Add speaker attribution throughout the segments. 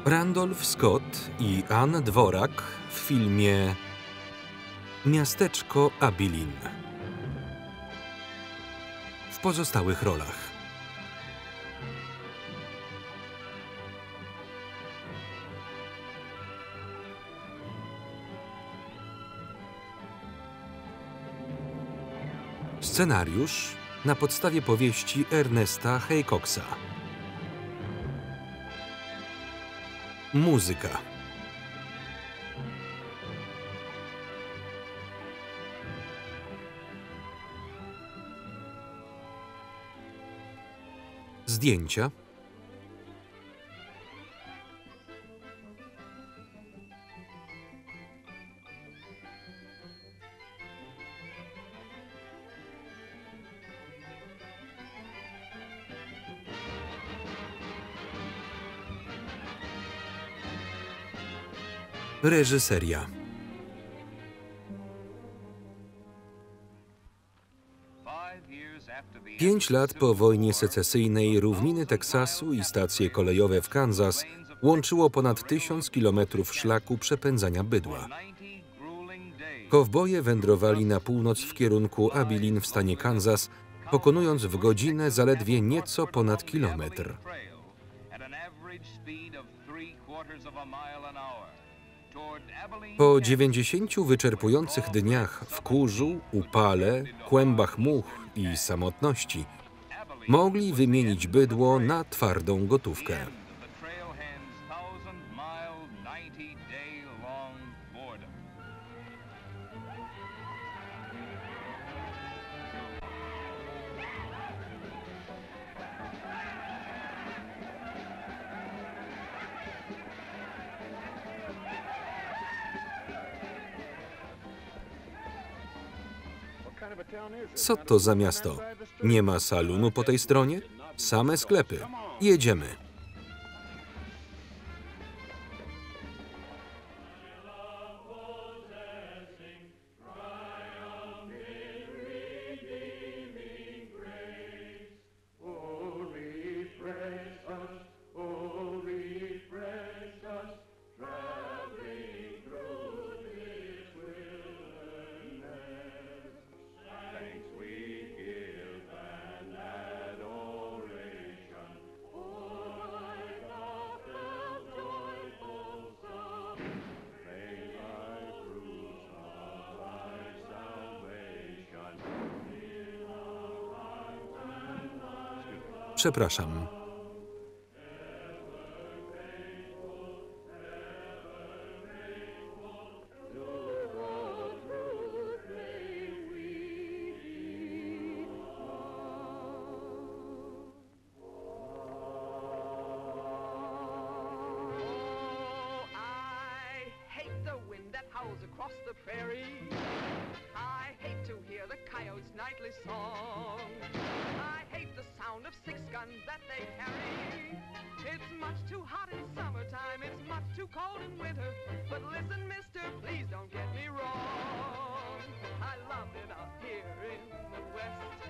Speaker 1: Randolph Scott i Ann Dvorak w filmie Miasteczko Abilene. W pozostałych rolach scenariusz na podstawie powieści Ernesta Haycoxa. Muzyka. Zdjęcia. Reżyseria. Pięć lat po wojnie secesyjnej równiny Teksasu i stacje kolejowe w Kansas łączyło ponad 1000 kilometrów szlaku przepędzania bydła. Kowboje wędrowali na północ w kierunku Abilene w stanie Kansas, pokonując w godzinę zaledwie nieco ponad kilometr. Po 90 wyczerpujących dniach w kurzu, upale, kłębach much i samotności mogli wymienić bydło na twardą gotówkę. Co to za miasto? Nie ma salonu po tej stronie? Same sklepy. Jedziemy. Przepraszam.
Speaker 2: That they carry. It's much too hot in summertime, it's much too cold in winter. But listen, mister, please don't get me wrong. I love it out here in the West,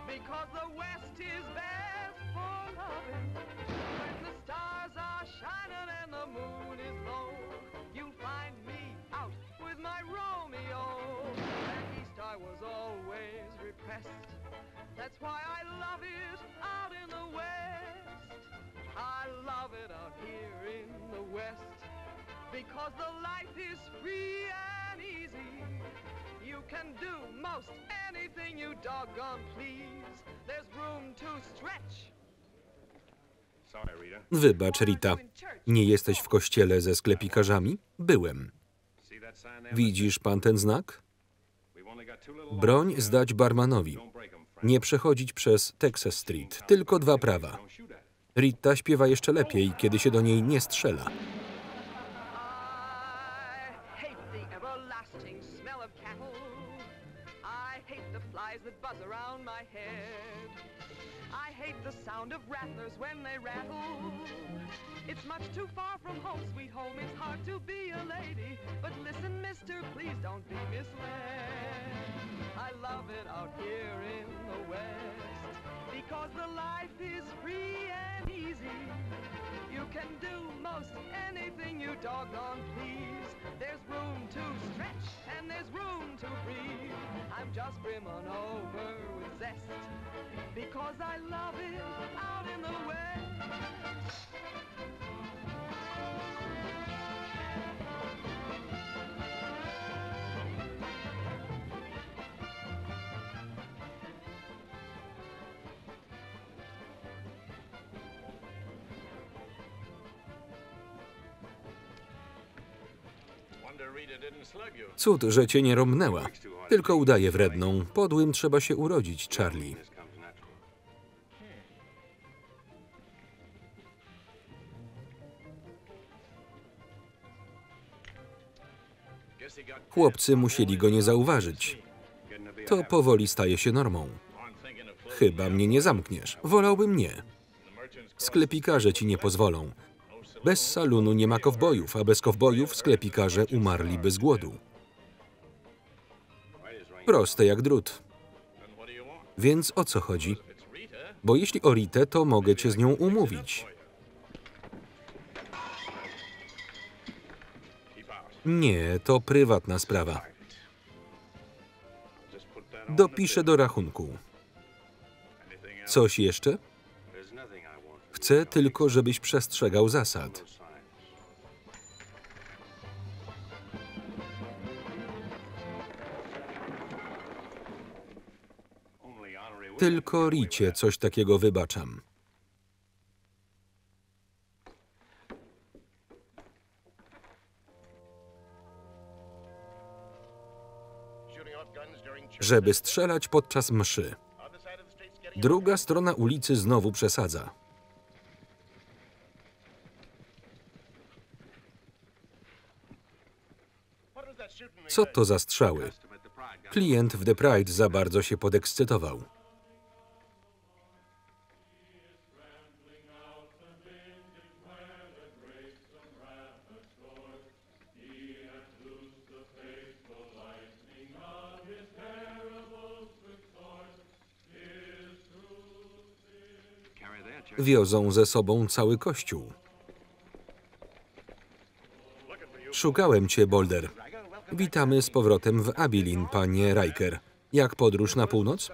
Speaker 2: because the West is best for loving. When the stars are shining and the moon is low, you'll find me out with my Romeo. Back east I was always repressed. That's why I love it out in the West. I love it out here in the West, because the life is free and easy. You can do most anything you doggone please. There's room to stretch.
Speaker 1: Wybacz, Rita. Nie jesteś w kościele ze sklepikarzami? Byłem. Widzisz pan ten znak? Broń zdać barmanowi. Nie przechodzić przez Texas Street, tylko 2 prawa. Rita śpiewa jeszcze lepiej, kiedy się do niej nie strzela.
Speaker 2: It's much too far from home, sweet home. It's hard to be a lady. But listen, mister, please don't be misled. I love it out here in the West, because the life is free and easy. You can do most anything you doggone please. There's room to stretch and there's room to breathe. I'm just brimming over with zest because I love it out in the West.
Speaker 1: Cud, że cię nie rąbnęła. Tylko udaje wredną. Podłym trzeba się urodzić, Charlie. Chłopcy musieli go nie zauważyć. To powoli staje się normą. Chyba mnie nie zamkniesz. Wolałbym nie. Sklepikarze ci nie pozwolą. Bez salonu nie ma kowbojów, a bez kowbojów sklepikarze umarliby z głodu. Proste jak drut. Więc o co chodzi? Bo jeśli o Ritę, to mogę cię z nią umówić. Nie, to prywatna sprawa. Dopiszę do rachunku. Coś jeszcze? Chcę tylko, żebyś przestrzegał zasad. Tylko Ricie coś takiego wybaczam. Żeby strzelać podczas mszy. Druga strona ulicy znowu przesadza. Co to za strzały? Klient w The Pride za bardzo się podekscytował. Wiozą ze sobą cały kościół. Szukałem cię, Boulder. Witamy z powrotem w Abilene, panie Riker. Jak podróż na północ?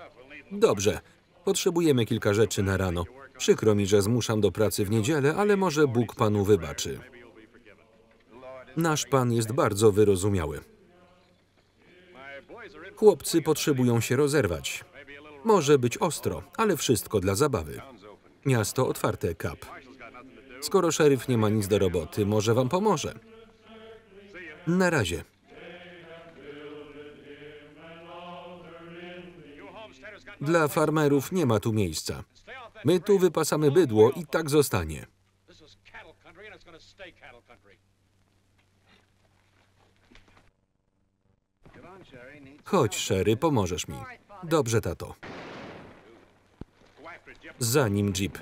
Speaker 1: Dobrze. Potrzebujemy kilka rzeczy na rano. Przykro mi, że zmuszam do pracy w niedzielę, ale może Bóg panu wybaczy. Nasz pan jest bardzo wyrozumiały. Chłopcy potrzebują się rozerwać. Może być ostro, ale wszystko dla zabawy. Miasto otwarte, Kap. Skoro szeryf nie ma nic do roboty, może wam pomoże. Na razie. Dla farmerów nie ma tu miejsca. My tu wypasamy bydło i tak zostanie. Chodź, Sherry, pomożesz mi. Dobrze, tato. Za nim jeep.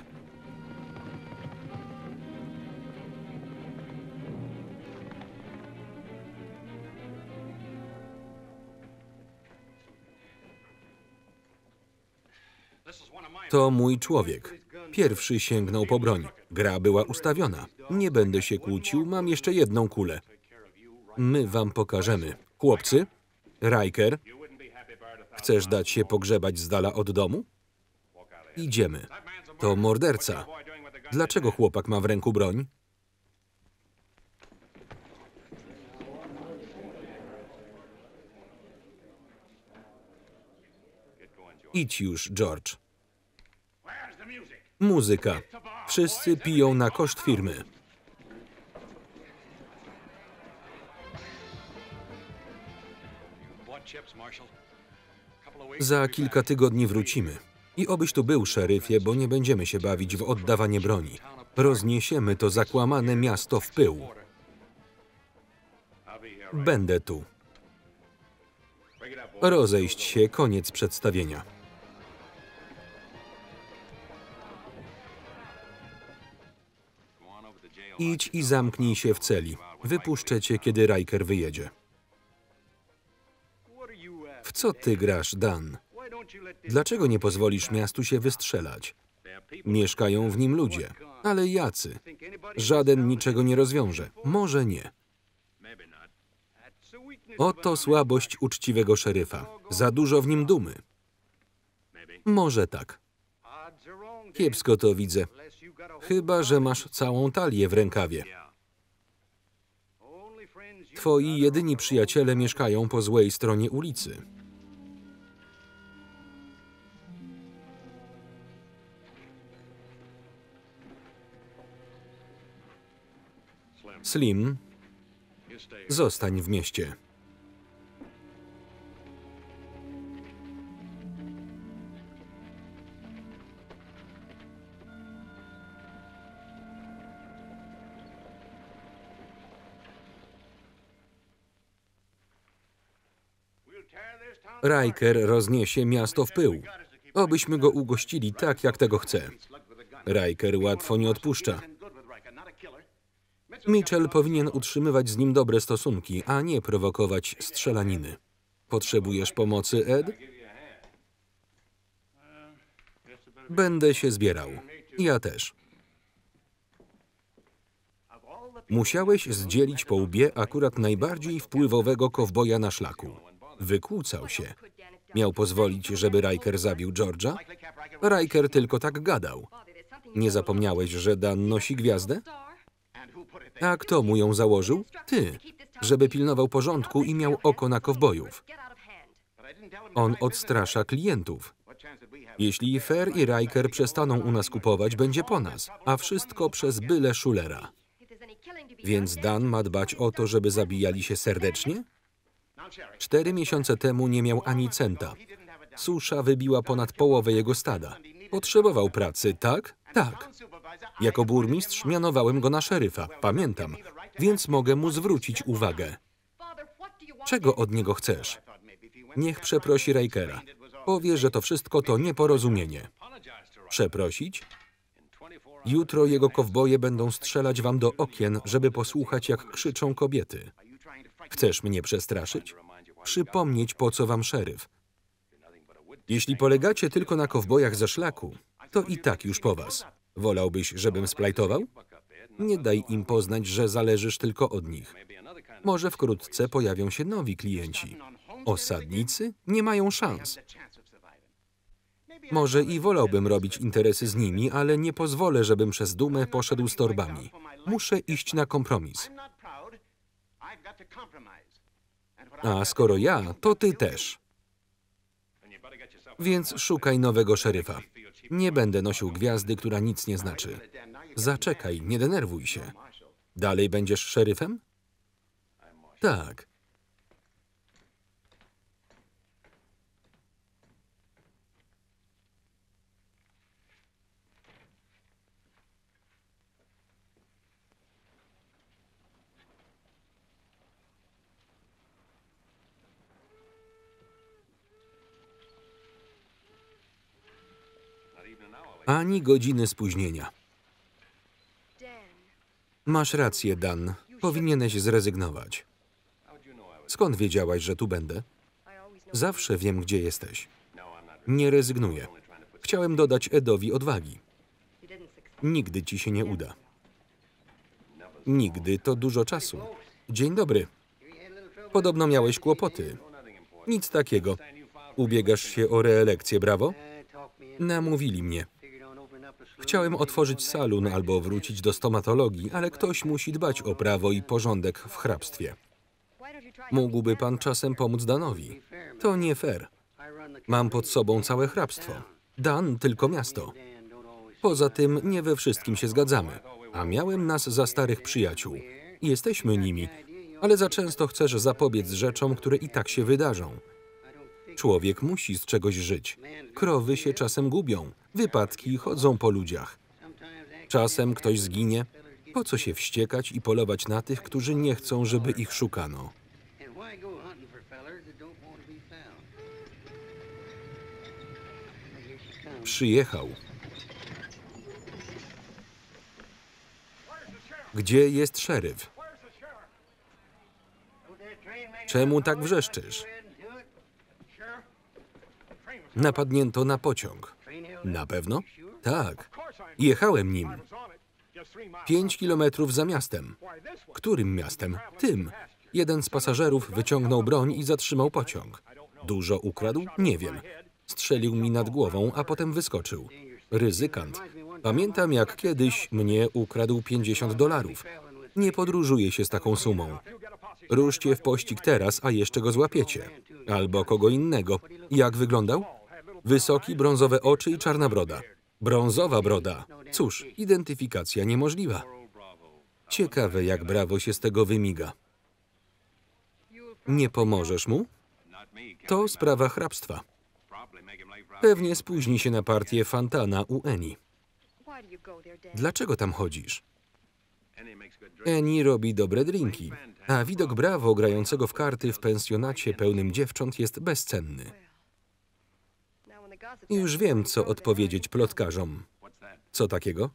Speaker 1: To mój człowiek. Pierwszy sięgnął po broń. Gra była ustawiona. Nie będę się kłócił, mam jeszcze jedną kulę. My wam pokażemy. Chłopcy? Riker? Chcesz dać się pogrzebać z dala od domu? Idziemy. To morderca. Dlaczego chłopak ma w ręku broń? Idź już, George. Muzyka. Wszyscy piją na koszt firmy. Za kilka tygodni wrócimy. I obyś tu był, szeryfie, bo nie będziemy się bawić w oddawanie broni. Rozniesiemy to zakłamane miasto w pył. Będę tu. Rozejść się, koniec przedstawienia. Idź i zamknij się w celi. Wypuszczę cię, kiedy Riker wyjedzie. W co ty grasz, Dan? Dlaczego nie pozwolisz miastu się wystrzelać? Mieszkają w nim ludzie, ale jacy? Żaden niczego nie rozwiąże. Może nie. Oto słabość uczciwego szeryfa. Za dużo w nim dumy. Może tak. Kiepsko to widzę. Chyba że masz całą talię w rękawie. Twoi jedyni przyjaciele mieszkają po złej stronie ulicy. Slim, zostań w mieście. Riker rozniesie miasto w pył. Obyśmy go ugościli tak, jak tego chce. Riker łatwo nie odpuszcza. Mitchell powinien utrzymywać z nim dobre stosunki, a nie prowokować strzelaniny. Potrzebujesz pomocy, Ed? Będę się zbierał. Ja też. Musiałeś zdzielić po łbie akurat najbardziej wpływowego kowboja na szlaku. Wykłócał się. Miał pozwolić, żeby Riker zabił George'a? Riker tylko tak gadał. Nie zapomniałeś, że Dan nosi gwiazdę? A kto mu ją założył? Ty. Żeby pilnował porządku i miał oko na kowbojów. On odstrasza klientów. Jeśli Fer i Riker przestaną u nas kupować, będzie po nas. A wszystko przez byle szulera. Więc Dan ma dbać o to, żeby zabijali się serdecznie? 4 miesiące temu nie miał ani centa. Susza wybiła ponad połowę jego stada. Potrzebował pracy, tak? Tak. Jako burmistrz mianowałem go na szeryfa, pamiętam, więc mogę mu zwrócić uwagę. Czego od niego chcesz? Niech przeprosi Rikera. Powie, że to wszystko to nieporozumienie. Przeprosić? Jutro jego kowboje będą strzelać wam do okien, żeby posłuchać, jak krzyczą kobiety. Chcesz mnie przestraszyć? Przypomnieć, po co wam szeryf. Jeśli polegacie tylko na kowbojach ze szlaku, to i tak już po was. Wolałbyś, żebym splajtował? Nie daj im poznać, że zależysz tylko od nich. Może wkrótce pojawią się nowi klienci. Osadnicy nie mają szans. Może i wolałbym robić interesy z nimi, ale nie pozwolę, żebym przez dumę poszedł z torbami. Muszę iść na kompromis. A skoro ja, to ty też. Więc szukaj nowego szeryfa. Nie będę nosił gwiazdy, która nic nie znaczy. Zaczekaj, nie denerwuj się. Dalej będziesz szeryfem? Tak. Ani godziny spóźnienia. Masz rację, Dan. Powinieneś zrezygnować. Skąd wiedziałaś, że tu będę? Zawsze wiem, gdzie jesteś. Nie rezygnuję. Chciałem dodać Edowi odwagi. Nigdy ci się nie uda. Nigdy to dużo czasu. Dzień dobry. Podobno miałeś kłopoty. Nic takiego. Ubiegasz się o reelekcję, brawo? Namówili mnie. Chciałem otworzyć salon albo wrócić do stomatologii, ale ktoś musi dbać o prawo i porządek w hrabstwie. Mógłby pan czasem pomóc Danowi? To nie fair. Mam pod sobą całe hrabstwo. Dan tylko miasto. Poza tym nie we wszystkim się zgadzamy, a miałem nas za starych przyjaciół. Jesteśmy nimi, ale za często chcesz zapobiec rzeczom, które i tak się wydarzą. Człowiek musi z czegoś żyć. Krowy się czasem gubią. Wypadki chodzą po ludziach. Czasem ktoś zginie. Po co się wściekać i polować na tych, którzy nie chcą, żeby ich szukano? Przyjechał. Gdzie jest szeryf? Napadnięto na pociąg. Na pewno? Tak. Jechałem nim. 5 kilometrów za miastem. Którym miastem? Tym. Jeden z pasażerów wyciągnął broń i zatrzymał pociąg. Dużo ukradł? Nie wiem. Strzelił mi nad głową, a potem wyskoczył. Ryzykant. Pamiętam, jak kiedyś mnie ukradł $50. Nie podróżuje się z taką sumą. Ruszcie w pościg teraz, a jeszcze go złapiecie. Albo kogo innego. Jak wyglądał? Wysoki, brązowe oczy i czarna broda. Brązowa broda. Cóż, identyfikacja niemożliwa. Ciekawe, jak Bravo się z tego wymiga. Nie pomożesz mu? To sprawa hrabstwa. Pewnie spóźni się na partię Fantana u Eni. Dlaczego tam chodzisz? Eni robi dobre drinki, a widok Bravo grającego w karty w pensjonacie pełnym dziewcząt jest bezcenny. Już wiem, co odpowiedzieć plotkarzom. Co takiego?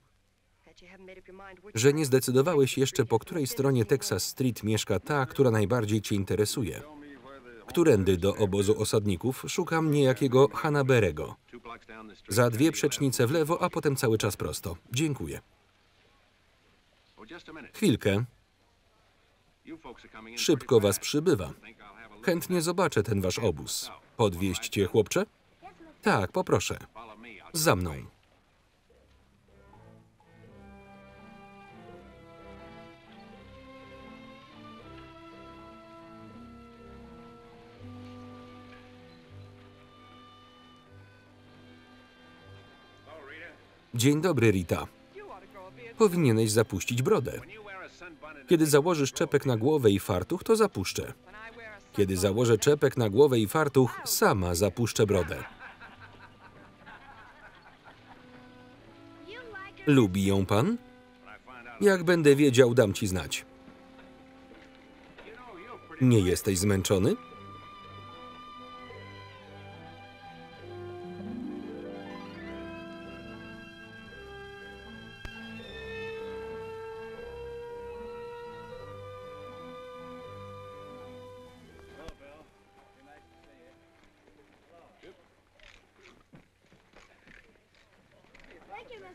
Speaker 1: Że nie zdecydowałeś jeszcze, po której stronie Texas Street mieszka ta, która najbardziej cię interesuje. Którędy do obozu osadników szukam niejakiego Hanaberego. Za 2 przecznice w lewo, a potem cały czas prosto. Dziękuję. Chwilkę. Szybko was przybywa. Chętnie zobaczę ten wasz obóz. Podwieźć cię, chłopcze? Tak, poproszę. Za mną. Dzień dobry, Rita. Powinieneś zapuścić brodę. Kiedy założysz czepek na głowę i fartuch, to zapuszczę. Kiedy założę czepek na głowę i fartuch, sama zapuszczę brodę. Lubi ją pan? Jak będę wiedział, dam ci znać. Nie jesteś zmęczony?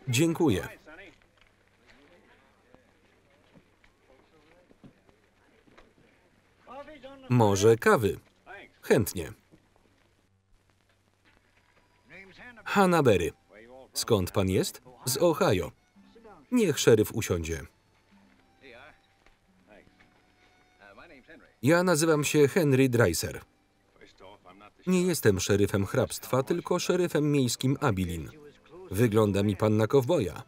Speaker 1: Dziękuję. Może kawy? Chętnie. Hanabery. Skąd pan jest? Z Ohio. Niech szeryf usiądzie. Ja nazywam się Henry Dreiser. Nie jestem szeryfem hrabstwa, tylko szeryfem miejskim Abilene. Wygląda mi pan na kowboja.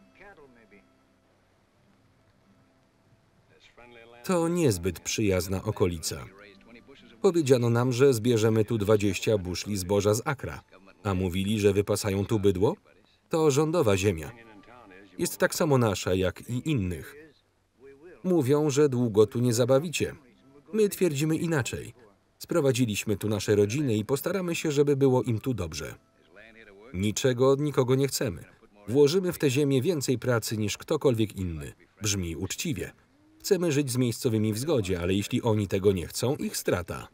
Speaker 1: To niezbyt przyjazna okolica. Powiedziano nam, że zbierzemy tu 20 buszli zboża z Akra, a mówili, że wypasają tu bydło. To rządowa ziemia. Jest tak samo nasza, jak i innych. Mówią, że długo tu nie zabawicie. My twierdzimy inaczej. Sprowadziliśmy tu nasze rodziny i postaramy się, żeby było im tu dobrze. Niczego od nikogo nie chcemy. Włożymy w tę ziemię więcej pracy niż ktokolwiek inny. Brzmi uczciwie. Chcemy żyć z miejscowymi w zgodzie, ale jeśli oni tego nie chcą, ich strata.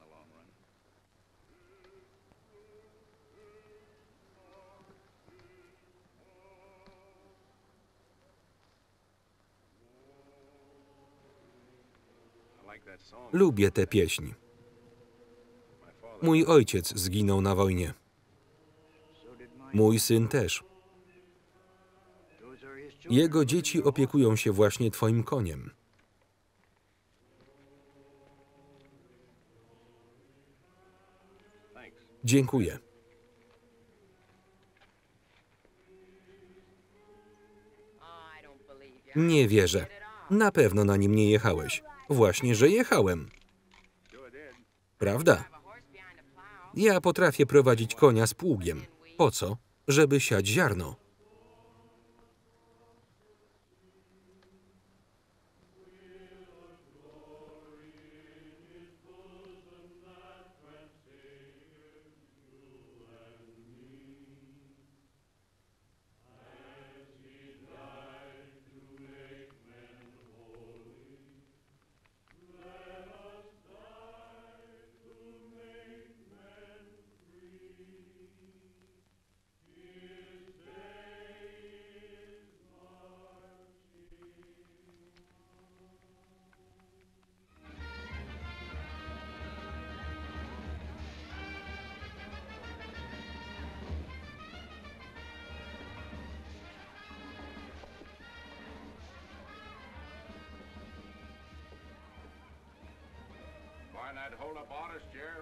Speaker 1: Lubię tę pieśń. Mój ojciec zginął na wojnie. Mój syn też. Jego dzieci opiekują się właśnie twoim koniem. Dziękuję. Nie wierzę. Na pewno na nim nie jechałeś. Właśnie, że jechałem. Prawda? Ja potrafię prowadzić konia z pługiem. Po co? Żeby siać ziarno.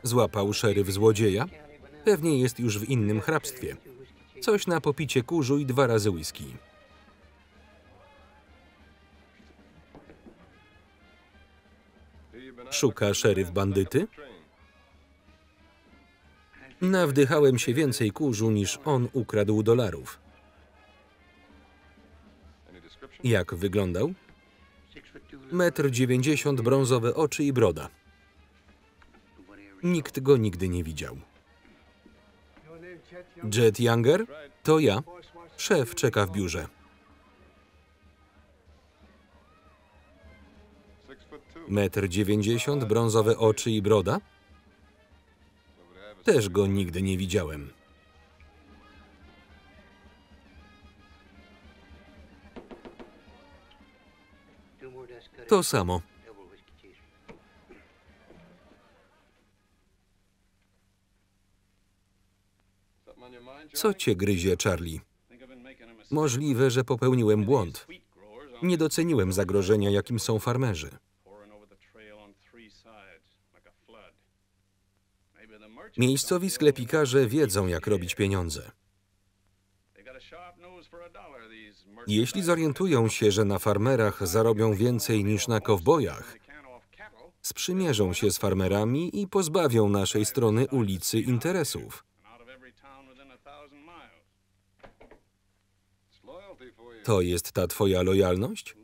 Speaker 1: Złapał szeryf złodzieja? Pewnie jest już w innym hrabstwie. Coś na popicie kurzu i 2 razy whisky. Szuka szeryf bandyty? Nawdychałem się więcej kurzu niż on ukradł dolarów. Jak wyglądał? 1,90 m, brązowe oczy i broda. Nikt go nigdy nie widział. Jet Younger? To ja. Szef czeka w biurze. 1,90 m, brązowe oczy i broda? Też go nigdy nie widziałem. To samo. Co cię gryzie, Charlie? Możliwe, że popełniłem błąd. Nie doceniłem zagrożenia, jakim są farmerzy. Miejscowi sklepikarze wiedzą, jak robić pieniądze. Jeśli zorientują się, że na farmerach zarobią więcej niż na kowbojach, sprzymierzą się z farmerami i pozbawią naszej strony ulicy interesów. To jest ta twoja lojalność?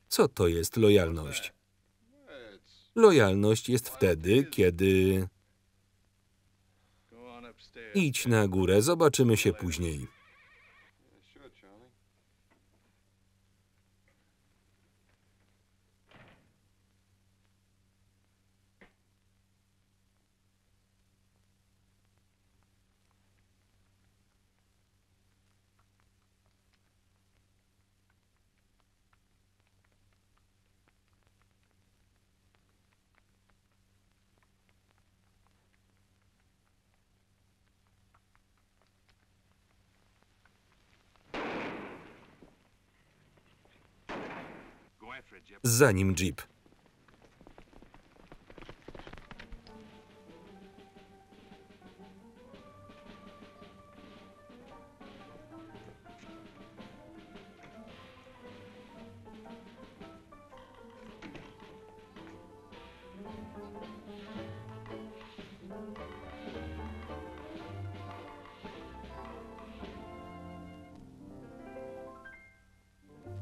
Speaker 1: Co to jest lojalność? Lojalność jest wtedy, kiedy... Idź na górę, zobaczymy się później. Za nim jeep.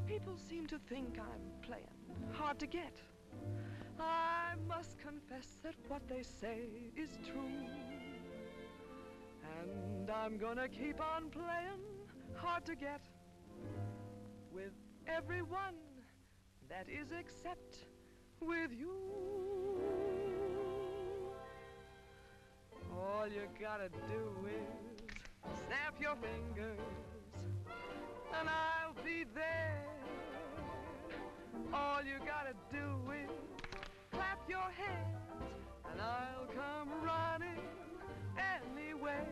Speaker 2: People seem to think I'm playing hard to get. I must confess that what they say is true. And I'm gonna keep on playing hard to get with everyone, that is except with you. All you gotta do is snap your fingers and I'll be there. All you gotta do is clap your hands and I'll come running anywhere.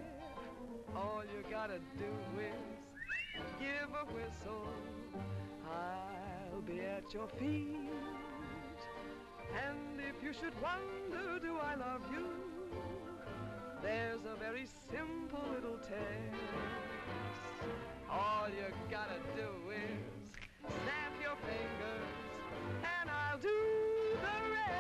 Speaker 2: All you gotta do is give a whistle, I'll be at your feet. And if you should wonder, do I love you? There's a very simple little test. All you gotta do is snap your fingers and I'll do the rest.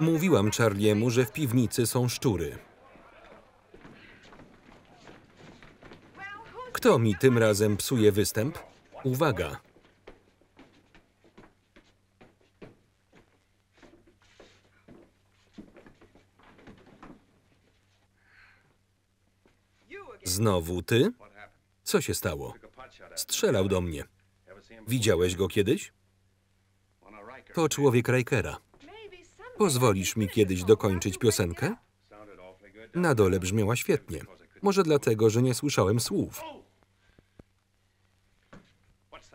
Speaker 1: Mówiłam Charliemu, że w piwnicy są szczury. Kto mi tym razem psuje występ? Uwaga! Znowu ty? Co się stało? Strzelał do mnie. Widziałeś go kiedyś? To człowiek Rikera. Pozwolisz mi kiedyś dokończyć piosenkę? Na dole brzmiała świetnie. Może dlatego, że nie słyszałem słów.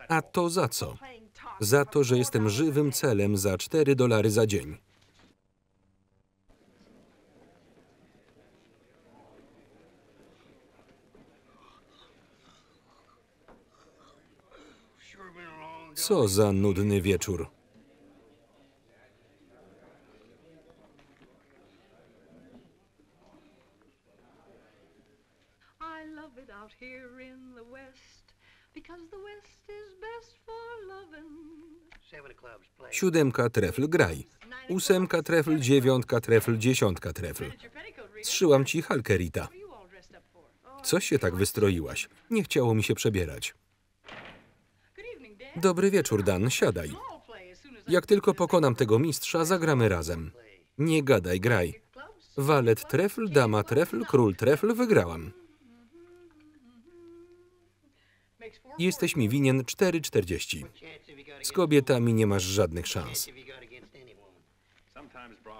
Speaker 1: A to za co? Za to, że jestem żywym celem za $4 za dzień. Co za nudny wieczór.
Speaker 2: I love it out here in the West because the West is best for loving.
Speaker 1: 7 trefl graj. 8 trefl, 9 trefl, 10 trefl. Zszyłam ci halkę, Rita. Co się tak wystroiłaś? Nie chciało mi się przebierać. Dobry wieczór, Dan, siadaj. Jak tylko pokonam tego mistrza, zagramy razem. Nie gadaj, graj. Walet trefl, dama trefl, król trefl, wygrałam. Jesteś mi winien 4,40. Z kobietami nie masz żadnych szans.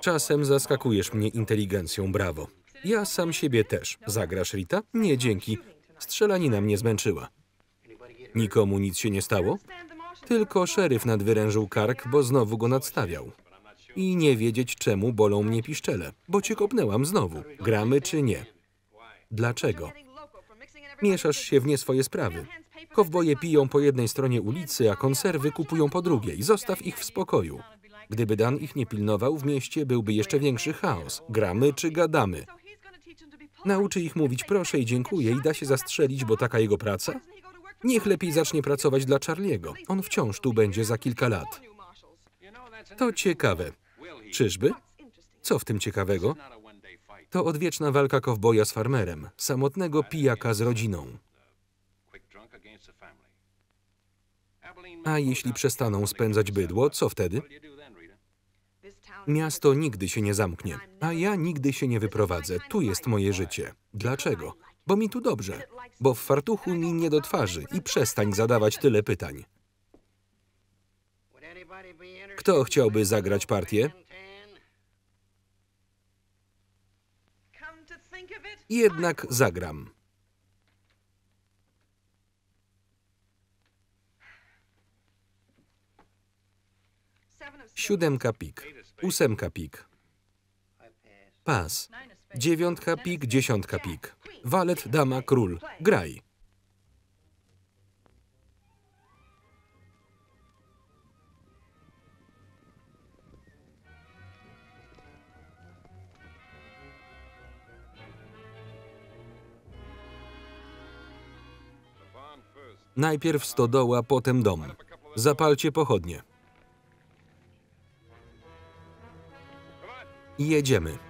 Speaker 1: Czasem zaskakujesz mnie inteligencją, brawo. Ja sam siebie też. Zagrasz, Rita? Nie, dzięki. Strzelanina mnie zmęczyła. Nikomu nic się nie stało? Tylko szeryf nadwyrężył kark, bo znowu go nadstawiał. I nie wiedzieć, czemu bolą mnie piszczele, bo cię kopnęłam znowu. Gramy czy nie? Dlaczego? Mieszasz się w nie swoje sprawy. Kowboje piją po jednej stronie ulicy, a konserwy kupują po drugiej. Zostaw ich w spokoju. Gdyby Dan ich nie pilnował, w mieście byłby jeszcze większy chaos. Gramy czy gadamy? Nauczy ich mówić proszę i dziękuję i da się zastrzelić, bo taka jego praca? Niech lepiej zacznie pracować dla Charliego. On wciąż tu będzie za kilka lat. To ciekawe. Czyżby? Co w tym ciekawego? To odwieczna walka kowboja z farmerem, samotnego pijaka z rodziną. A jeśli przestaną spędzać bydło, co wtedy? Miasto nigdy się nie zamknie, a ja nigdy się nie wyprowadzę. Tu jest moje życie. Dlaczego? Bo mi tu dobrze. Bo w fartuchu mi nie do twarzy i przestań zadawać tyle pytań. Kto chciałby zagrać partię? Jednak zagram. 7 pik, 8 pik. Pas. 9 pik, 10 pik. Walet, dama, król. Graj. Najpierw stodoła, potem dom. Zapalcie pochodnie. Jedziemy.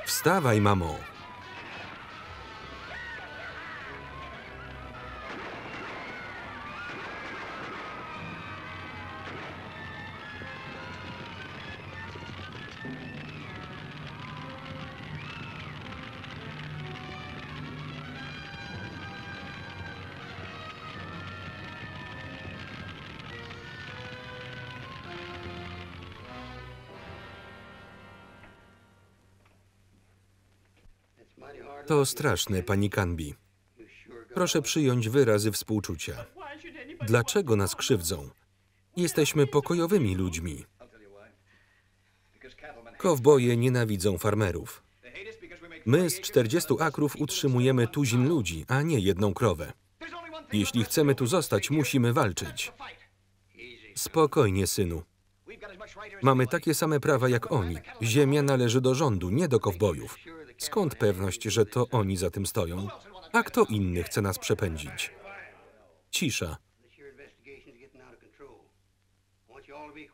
Speaker 1: Wstawaj, mamo. To straszne, pani Canby. Proszę przyjąć wyrazy współczucia. Dlaczego nas krzywdzą? Jesteśmy pokojowymi ludźmi. Kowboje nienawidzą farmerów. My z 40 akrów utrzymujemy tuzin ludzi, a nie jedną krowę. Jeśli chcemy tu zostać, musimy walczyć. Spokojnie, synu. Mamy takie same prawa jak oni. Ziemia należy do rządu, nie do kowbojów. Skąd pewność, że to oni za tym stoją? A kto inny chce nas przepędzić? Cisza.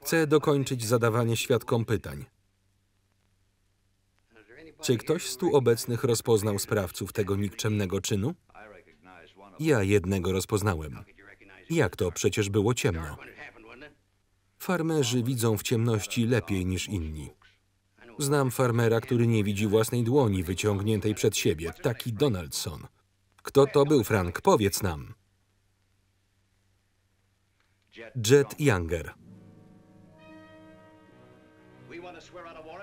Speaker 1: Chcę dokończyć zadawanie świadkom pytań. Czy ktoś z tu obecnych rozpoznał sprawców tego nikczemnego czynu? Ja jednego rozpoznałem. Jak to? Przecież było ciemno. Farmerzy widzą w ciemności lepiej niż inni. Znam farmera, który nie widzi własnej dłoni wyciągniętej przed siebie. Taki Donaldson. Kto to był, Frank? Powiedz nam. Jet Younger.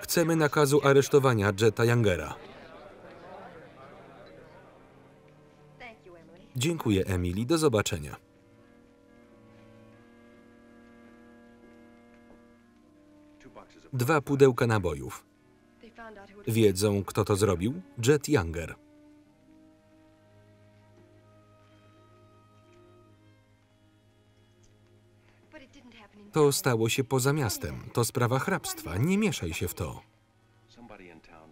Speaker 1: Chcemy nakazu aresztowania Jeta Youngera. Dziękuję, Emily. Do zobaczenia. Dwa pudełka nabojów. Wiedzą, kto to zrobił? Jet Younger. To stało się poza miastem. To sprawa hrabstwa. Nie mieszaj się w to.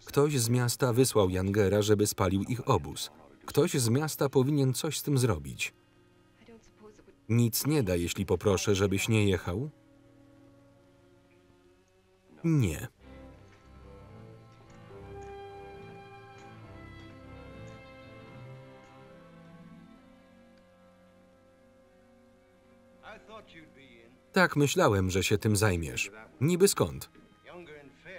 Speaker 1: Ktoś z miasta wysłał Youngera, żeby spalił ich obóz. Ktoś z miasta powinien coś z tym zrobić. Nic nie da, jeśli poproszę, żebyś nie jechał? Nie. Tak myślałem, że się tym zajmiesz. Niby skąd?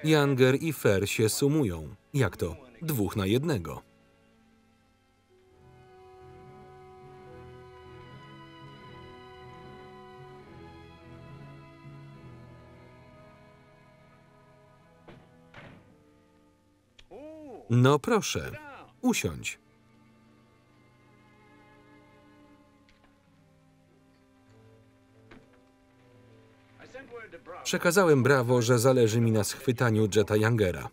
Speaker 1: Younger i Fair się sumują. Jak to? 2 na 1. No proszę, usiądź. Przekazałem Bravo, że zależy mi na schwytaniu Jeta Youngera.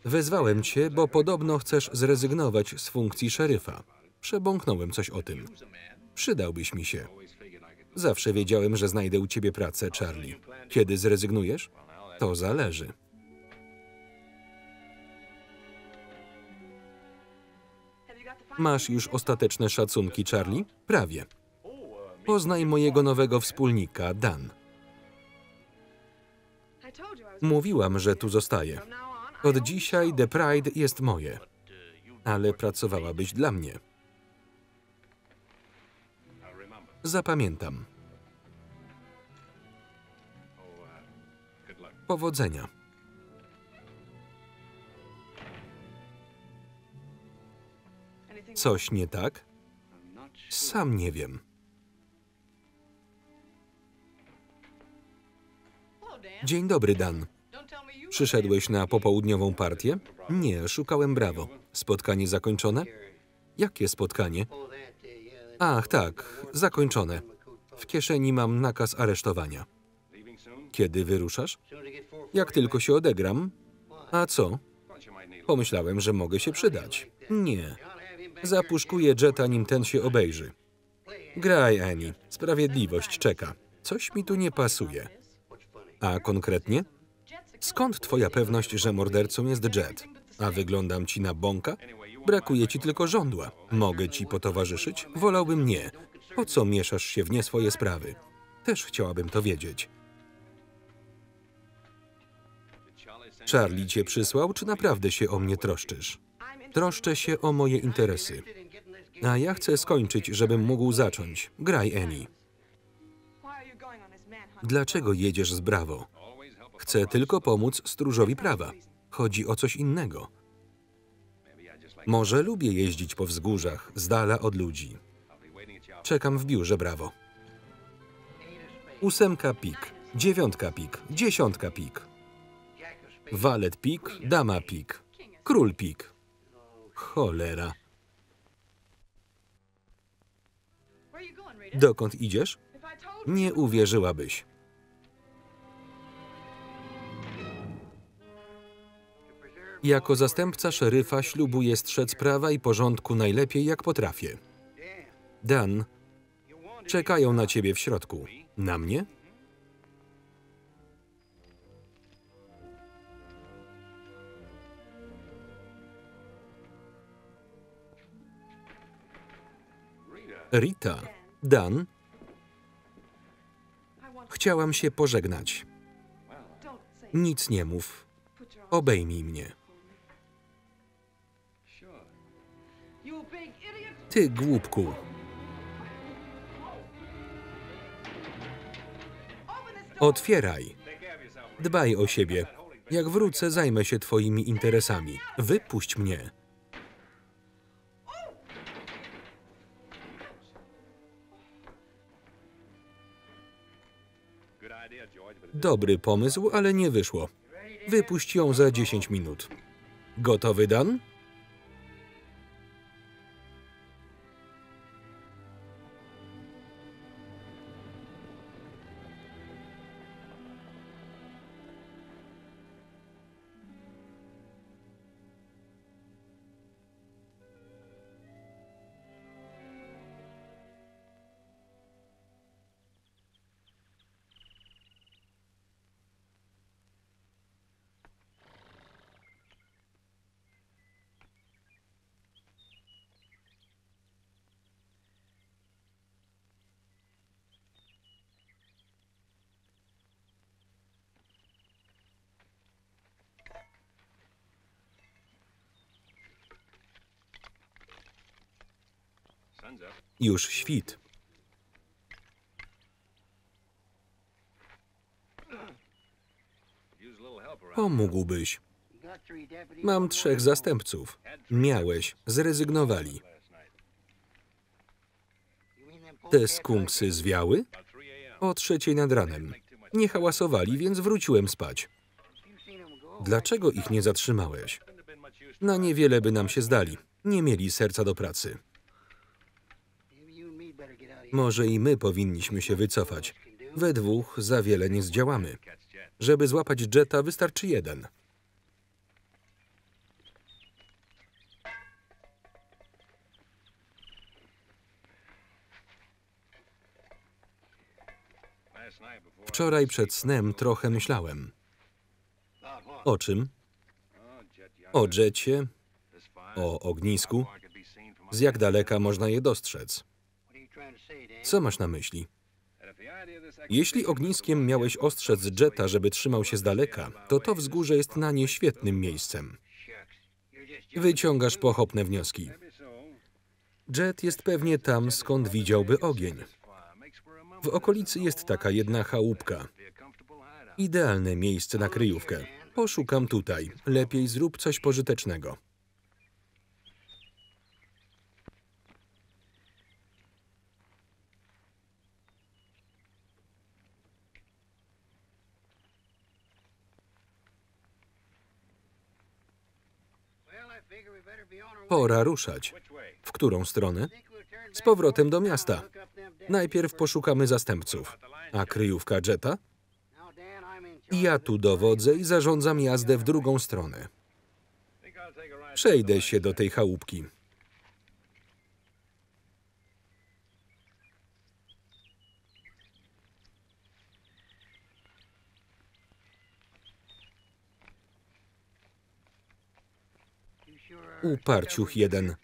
Speaker 1: Wezwałem cię, bo podobno chcesz zrezygnować z funkcji szeryfa. Przebąknąłem coś o tym. Przydałbyś mi się. Zawsze wiedziałem, że znajdę u ciebie pracę, Charlie. Kiedy zrezygnujesz? To zależy. Masz już ostateczne szacunki, Charlie? Prawie. Poznaj mojego nowego wspólnika, Dan. Mówiłam, że tu zostaję. Od dzisiaj The Pride jest moje. Ale pracowałabyś dla mnie. Zapamiętam. Powodzenia. Coś nie tak? Sam nie wiem. Dzień dobry, Dan. Przyszedłeś na popołudniową partię? Nie, szukałem Bravo. Spotkanie zakończone? Jakie spotkanie? Ach, tak, zakończone. W kieszeni mam nakaz aresztowania. Kiedy wyruszasz? Jak tylko się odegram. A co? Pomyślałem, że mogę się przydać. Nie. Zapuszkuję Jetta, nim ten się obejrzy. Graj, Annie. Sprawiedliwość czeka. Coś mi tu nie pasuje. A konkretnie? Skąd twoja pewność, że mordercą jest Jet? A wyglądam ci na bąka? Brakuje ci tylko żądła. Mogę ci potowarzyszyć? Wolałbym nie. Po co mieszasz się w nie swoje sprawy? Też chciałabym to wiedzieć. Charlie cię przysłał, czy naprawdę się o mnie troszczysz? Troszczę się o moje interesy. A ja chcę skończyć, żebym mógł zacząć. Graj, Annie. Dlaczego jedziesz z Bravo? Chcę tylko pomóc stróżowi prawa. Chodzi o coś innego. Może lubię jeździć po wzgórzach, z dala od ludzi. Czekam w biurze, Bravo. 8 pik, 9 pik, 10 pik. Walet pik, dama pik, król pik. Cholera. Dokąd idziesz? Nie uwierzyłabyś. Jako zastępca szeryfa ślubuję strzec prawa i porządku najlepiej, jak potrafię. Dan, czekają na ciebie w środku. Na mnie? Rita, Dan, chciałam się pożegnać. Nic nie mów. Obejmij mnie. Ty głupku. Otwieraj. Dbaj o siebie. Jak wrócę, zajmę się twoimi interesami. Wypuść mnie. Dobry pomysł, ale nie wyszło. Wypuść ją za 10 minut. Gotowy, Dan? Już świt. Pomógłbyś. Mam 3 zastępców. Miałeś. Zrezygnowali. Te skunksy zwiały? O 3:00 nad ranem. Nie hałasowali, więc wróciłem spać. Dlaczego ich nie zatrzymałeś? Na niewiele by nam się zdali. Nie mieli serca do pracy. Może i my powinniśmy się wycofać. We dwóch za wiele nie zdziałamy. Żeby złapać Jetta, wystarczy 1. Wczoraj przed snem trochę myślałem. O czym? O Jetcie, o ognisku. Z jak daleka można je dostrzec? Co masz na myśli? Jeśli ogniskiem miałeś ostrzec Jetta, żeby trzymał się z daleka, to to wzgórze jest na nie świetnym miejscem. Wyciągasz pochopne wnioski. Jet jest pewnie tam, skąd widziałby ogień. W okolicy jest taka jedna chałupka. Idealne miejsce na kryjówkę. Poszukam tutaj. Lepiej zrób coś pożytecznego. Pora ruszać. W którą stronę? Z powrotem do miasta. Najpierw poszukamy zastępców. A kryjówka Jetta? Ja tu dowodzę i zarządzam jazdę w drugą stronę. Przejdę się do tej chałupki. Uparciuch jeden.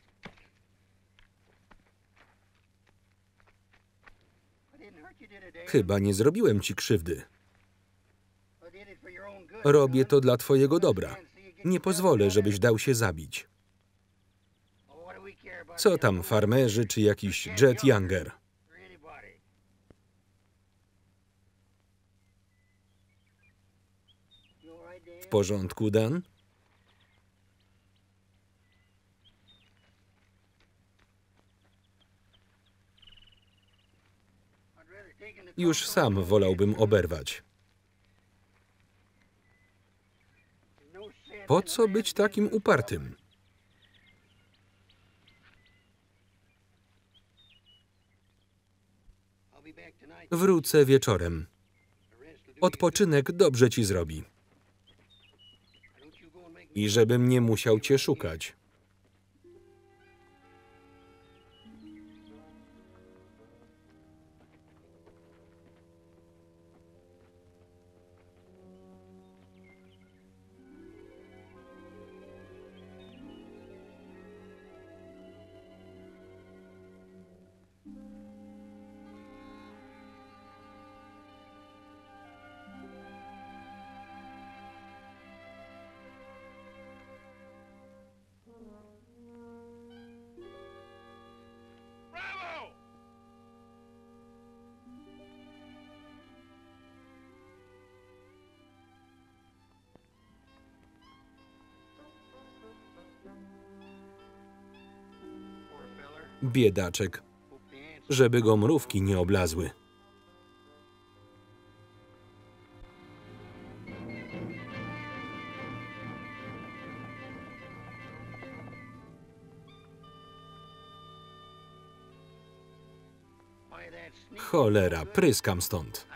Speaker 1: Chyba nie zrobiłem ci krzywdy. Robię to dla twojego dobra. Nie pozwolę, żebyś dał się zabić. Co tam farmerzy czy jakiś Jet Younger? W porządku, Dan? Już sam wolałbym oberwać. Po co być takim upartym? Wrócę wieczorem. Odpoczynek dobrze ci zrobi. I żebym nie musiał cię szukać. Biedaczek. Żeby go mrówki nie oblazły. Cholera, pryskam stąd.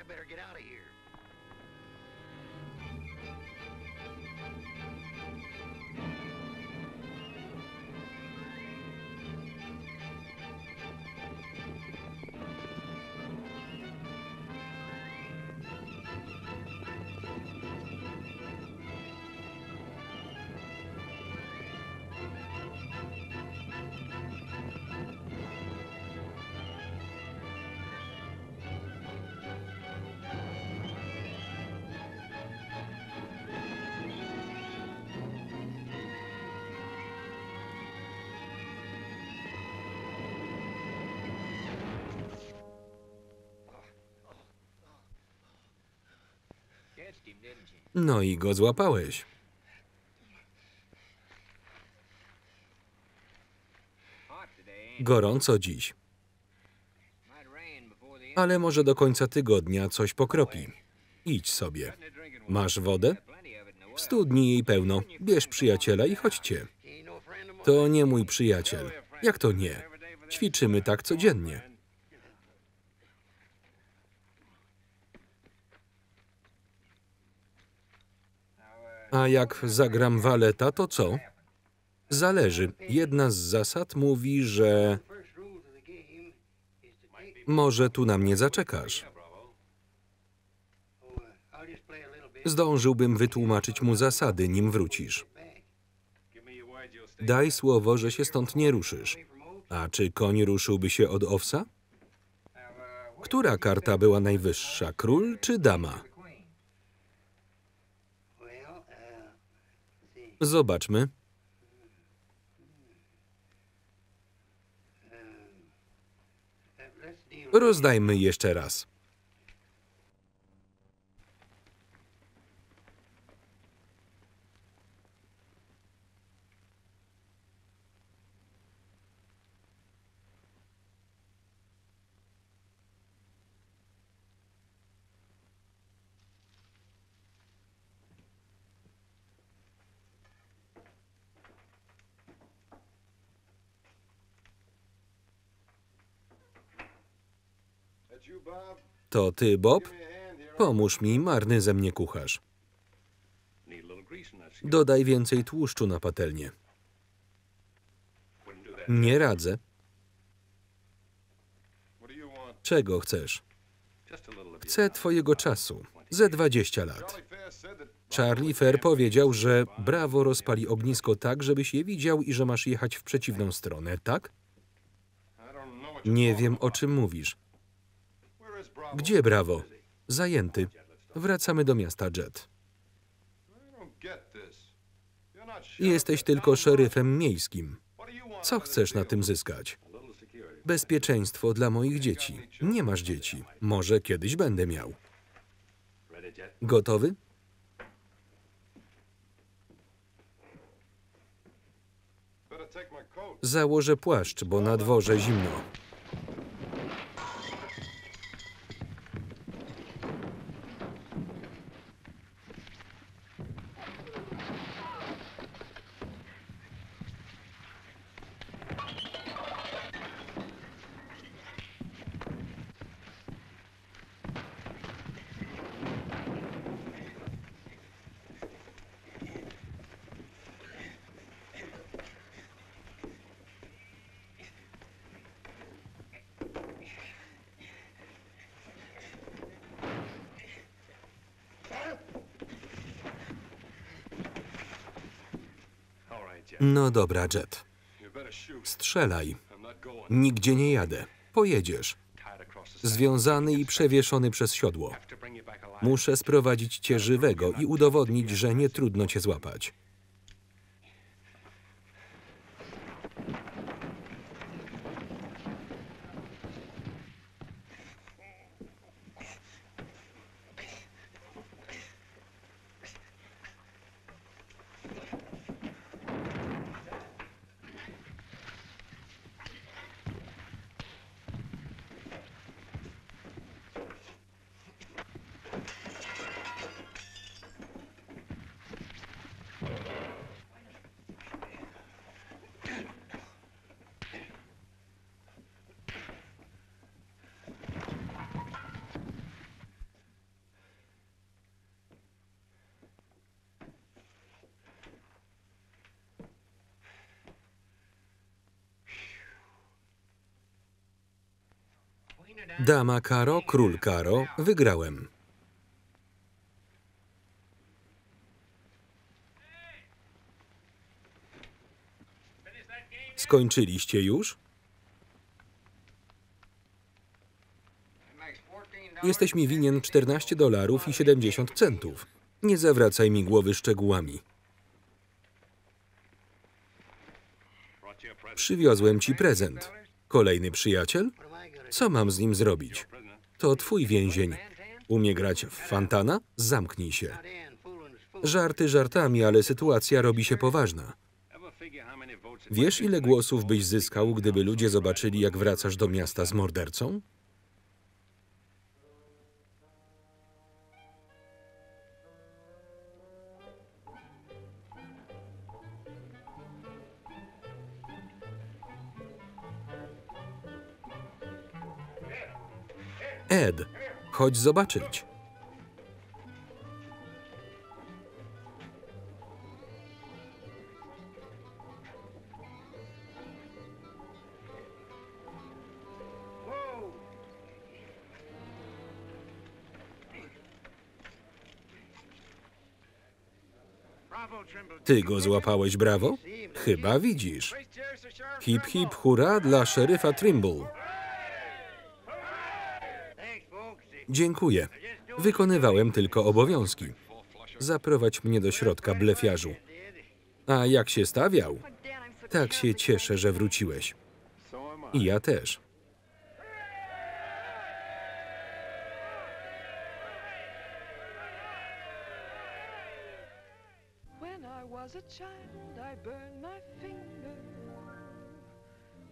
Speaker 1: No i go złapałeś. Gorąco dziś. Ale może do końca tygodnia coś pokropi. Idź sobie. Masz wodę? W studni jej pełno. Bierz przyjaciela i chodźcie. To nie mój przyjaciel. Jak to nie? Ćwiczymy tak codziennie. A jak zagram waleta, to co? Zależy. Jedna z zasad mówi, że może tu na mnie zaczekasz. Zdążyłbym wytłumaczyć mu zasady, nim wrócisz. Daj słowo, że się stąd nie ruszysz. A czy koń ruszyłby się od owsa? Która karta była najwyższa, król czy dama? Zobaczmy. Rozdajmy jeszcze raz. To ty, Bob? Pomóż mi, marny ze mnie kucharz. Dodaj więcej tłuszczu na patelnię. Nie radzę. Czego chcesz? Chcę twojego czasu. Ze 20 lat. Charlie Fair powiedział, że Bravo rozpali ognisko tak, żebyś je widział i że masz jechać w przeciwną stronę, tak? Nie wiem, o czym mówisz. Gdzie Bravo? Zajęty. Wracamy do miasta Jet. Jesteś tylko szeryfem miejskim. Co chcesz na tym zyskać? Bezpieczeństwo dla moich dzieci. Nie masz dzieci. Może kiedyś będę miał. Gotowy? Założę płaszcz, bo na dworze zimno. No dobra, Jet. Strzelaj. Nigdzie nie jadę. Pojedziesz. Związany i przewieszony przez siodło. Muszę sprowadzić cię żywego i udowodnić, że nie trudno cię złapać. Dama Karo, król Karo, wygrałem. Skończyliście już? Jesteś mi winien $14.70. Nie zawracaj mi głowy szczegółami. Przywiozłem ci prezent. Kolejny przyjaciel? Co mam z nim zrobić? To twój więzień. Umie grać w fantana? Zamknij się. Żarty żartami, ale sytuacja robi się poważna. Wiesz, ile głosów byś zyskał, gdyby ludzie zobaczyli, jak wracasz do miasta z mordercą? Ed, chodź zobaczyć. Ty go złapałeś, Brawo? Chyba widzisz. Hip, hip, hurra dla szeryfa Trimble. Dziękuję. Wykonywałem tylko obowiązki. Zaprowadź mnie do środka, blefiarzu. A jak się stawiał? Tak się cieszę, że wróciłeś. I ja też.
Speaker 2: When I was a child, I burned my finger,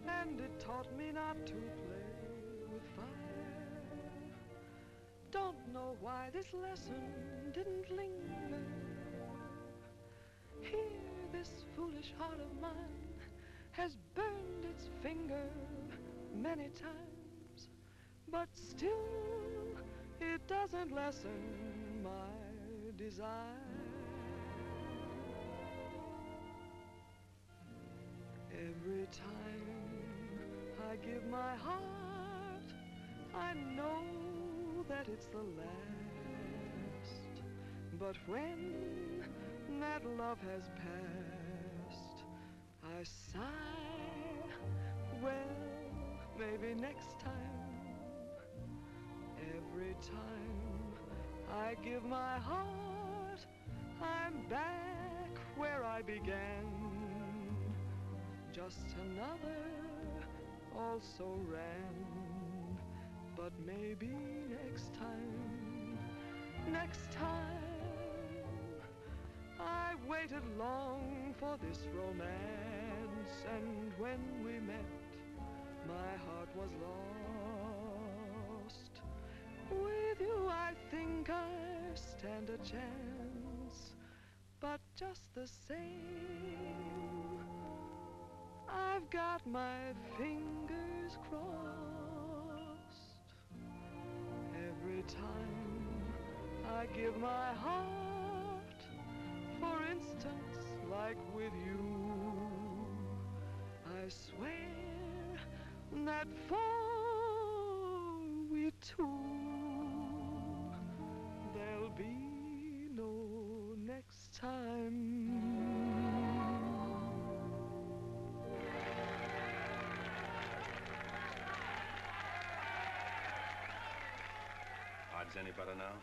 Speaker 2: and it taught me not to play with fire. Don't know why this lesson didn't linger. Here, this foolish heart of mine has burned its finger many times, but still it doesn't lessen my desire. Every time I give my heart, I know that it's the last. But when that love has passed, I sigh, well, maybe next time. Every time I give my heart, I'm back where I began. Just another also ran. But maybe next time, I waited long for this romance, and when we met, my heart was lost. With you I think I stand a chance, but just the same, I've got my fingers crossed. Every time I give my heart, for instance, like with you, I swear that for we two, there'll be no next time.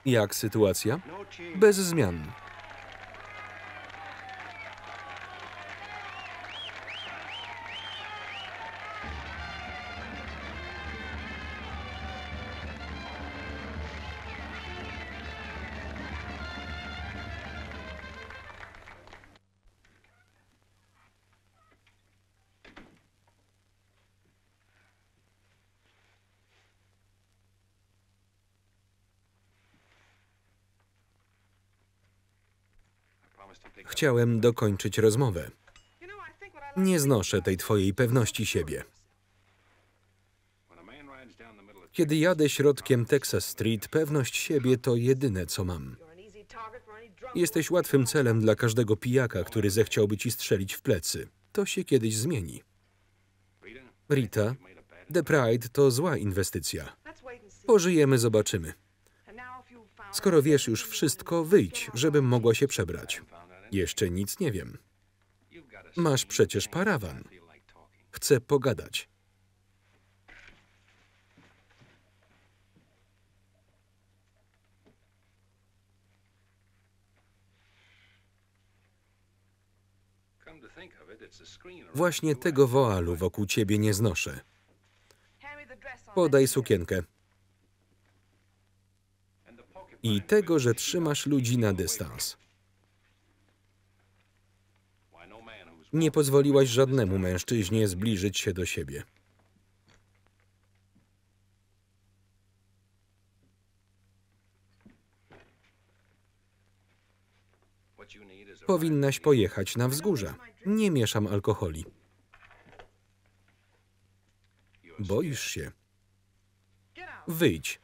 Speaker 1: Jak sytuacja? Bez zmian. Chciałem dokończyć rozmowę. Nie znoszę tej twojej pewności siebie. Kiedy jadę środkiem Texas Street, pewność siebie to jedyne, co mam. Jesteś łatwym celem dla każdego pijaka, który zechciałby ci strzelić w plecy. To się kiedyś zmieni. Rita, The Pride to zła inwestycja. Pożyjemy, zobaczymy. Skoro wiesz już wszystko, wyjdź, żebym mogła się przebrać. Jeszcze nic nie wiem. Masz przecież parawan. Chcę pogadać. Właśnie tego woalu wokół ciebie nie znoszę. Podaj sukienkę. I tego, że trzymasz ludzi na dystans. Nie pozwoliłaś żadnemu mężczyźnie zbliżyć się do siebie. Powinnaś pojechać na wzgórza. Nie mieszam alkoholi. Boisz się. Wyjdź.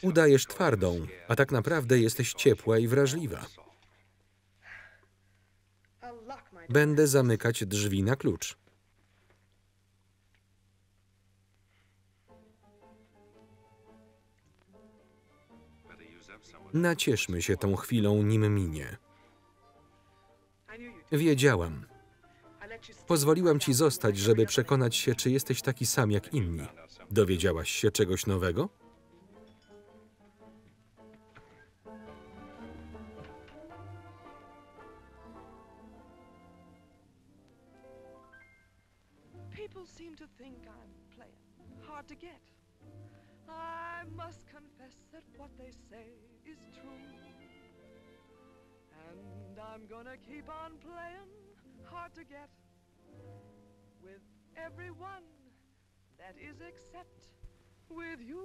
Speaker 1: Udajesz twardą, a tak naprawdę jesteś ciepła i wrażliwa. Będę zamykać drzwi na klucz. Nacieszmy się tą chwilą, nim minie. Wiedziałam. Pozwoliłam ci zostać, żeby przekonać się, czy jesteś taki sam jak inni. Dowiedziałaś się czegoś nowego?
Speaker 2: People seem to think I'm playing hard to get. I must confess that what they say is true. And I'm gonna keep on playing hard to get with everyone that is except with you.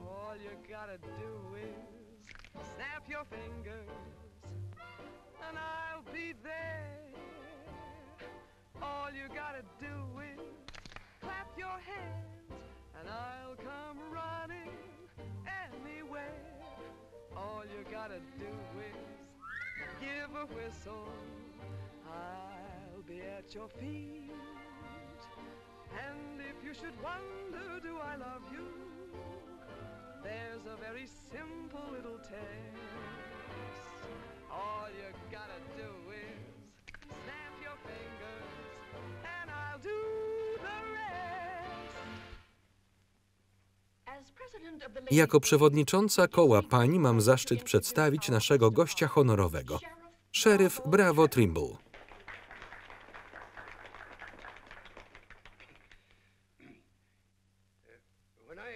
Speaker 2: All you gotta do is snap your fingers and I'll be there. All you gotta do is clap your hands and I'll come running anywhere. All you gotta do is give a whistle. I'll be at your feet. And if you should wonder, do I love you? There's a very simple little test. All you gotta do is snap your fingers and I'll do the rest.
Speaker 3: As President
Speaker 1: Jako przewodnicząca koła pań mam zaszczyt przedstawić naszego gościa honorowego, szeryf Bravo Trimble.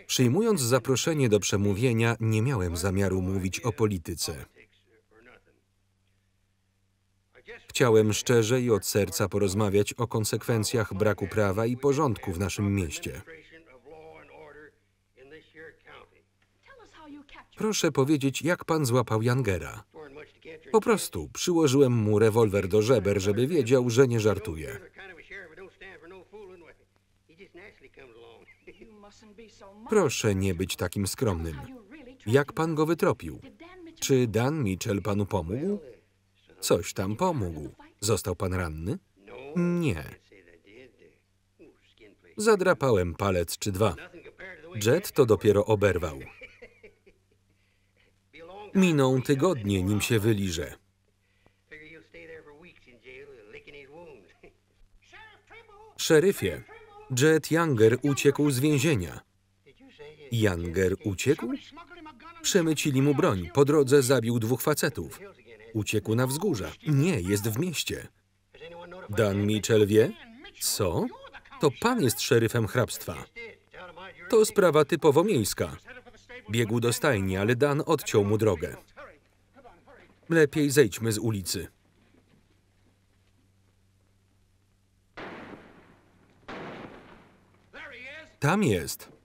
Speaker 1: Przyjmując zaproszenie do przemówienia, nie miałem zamiaru mówić o polityce. Chciałem szczerze i od serca porozmawiać o konsekwencjach braku prawa i porządku w naszym mieście. Proszę powiedzieć, jak pan złapał Youngera. Po prostu przyłożyłem mu rewolwer do żeber, żeby wiedział, że nie żartuję. Proszę nie być takim skromnym. Jak pan go wytropił? Czy Dan Mitchell panu pomógł? Coś tam pomógł. Został pan ranny? Nie. Zadrapałem palec czy dwa. Jet to dopiero oberwał. Miną tygodnie, nim się wyliże. Szeryfie, Jet Younger uciekł z więzienia. Younger uciekł? Przemycili mu broń. Po drodze zabił 2 facetów. Uciekł na wzgórza. Nie, jest w mieście. Dan Mitchell wie? Co? To pan jest szeryfem hrabstwa. To sprawa typowo miejska. Biegł do stajni, ale Dan odciął mu drogę. Lepiej zejdźmy z ulicy. Tam jest.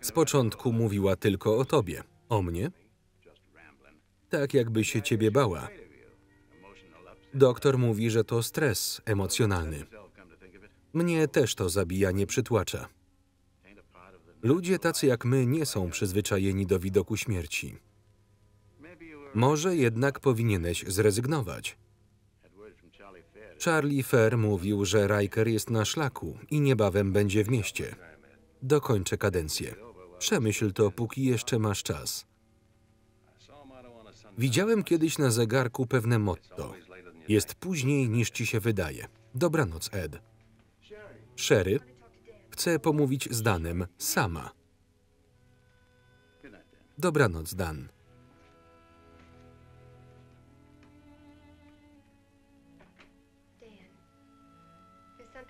Speaker 1: Z początku mówiła tylko o tobie. O mnie? Tak, jakby się ciebie bała. Doktor mówi, że to stres emocjonalny. Mnie też to zabijanie przytłacza. Ludzie tacy jak my nie są przyzwyczajeni do widoku śmierci. Może jednak powinieneś zrezygnować. Charlie Fair mówił, że Riker jest na szlaku i niebawem będzie w mieście. Dokończę kadencję. Przemyśl to, póki jeszcze masz czas. Widziałem kiedyś na zegarku pewne motto. Jest później, niż ci się wydaje. Dobranoc, Ed. Sherry, chcę pomówić z Danem sama. Dobranoc, Dan.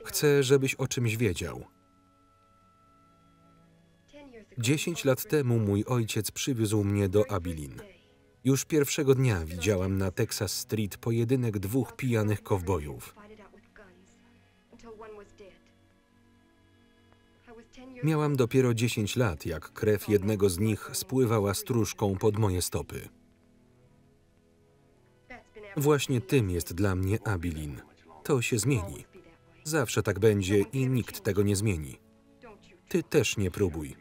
Speaker 1: Chcę, żebyś o czymś wiedział. 10 lat temu mój ojciec przywiózł mnie do Abilene. Już pierwszego dnia widziałam na Texas Street pojedynek 2 pijanych kowbojów. Miałam dopiero 10 lat, jak krew jednego z nich spływała stróżką pod moje stopy. Właśnie tym jest dla mnie Abilene. To się zmieni. Zawsze tak będzie i nikt tego nie zmieni. Ty też nie próbuj.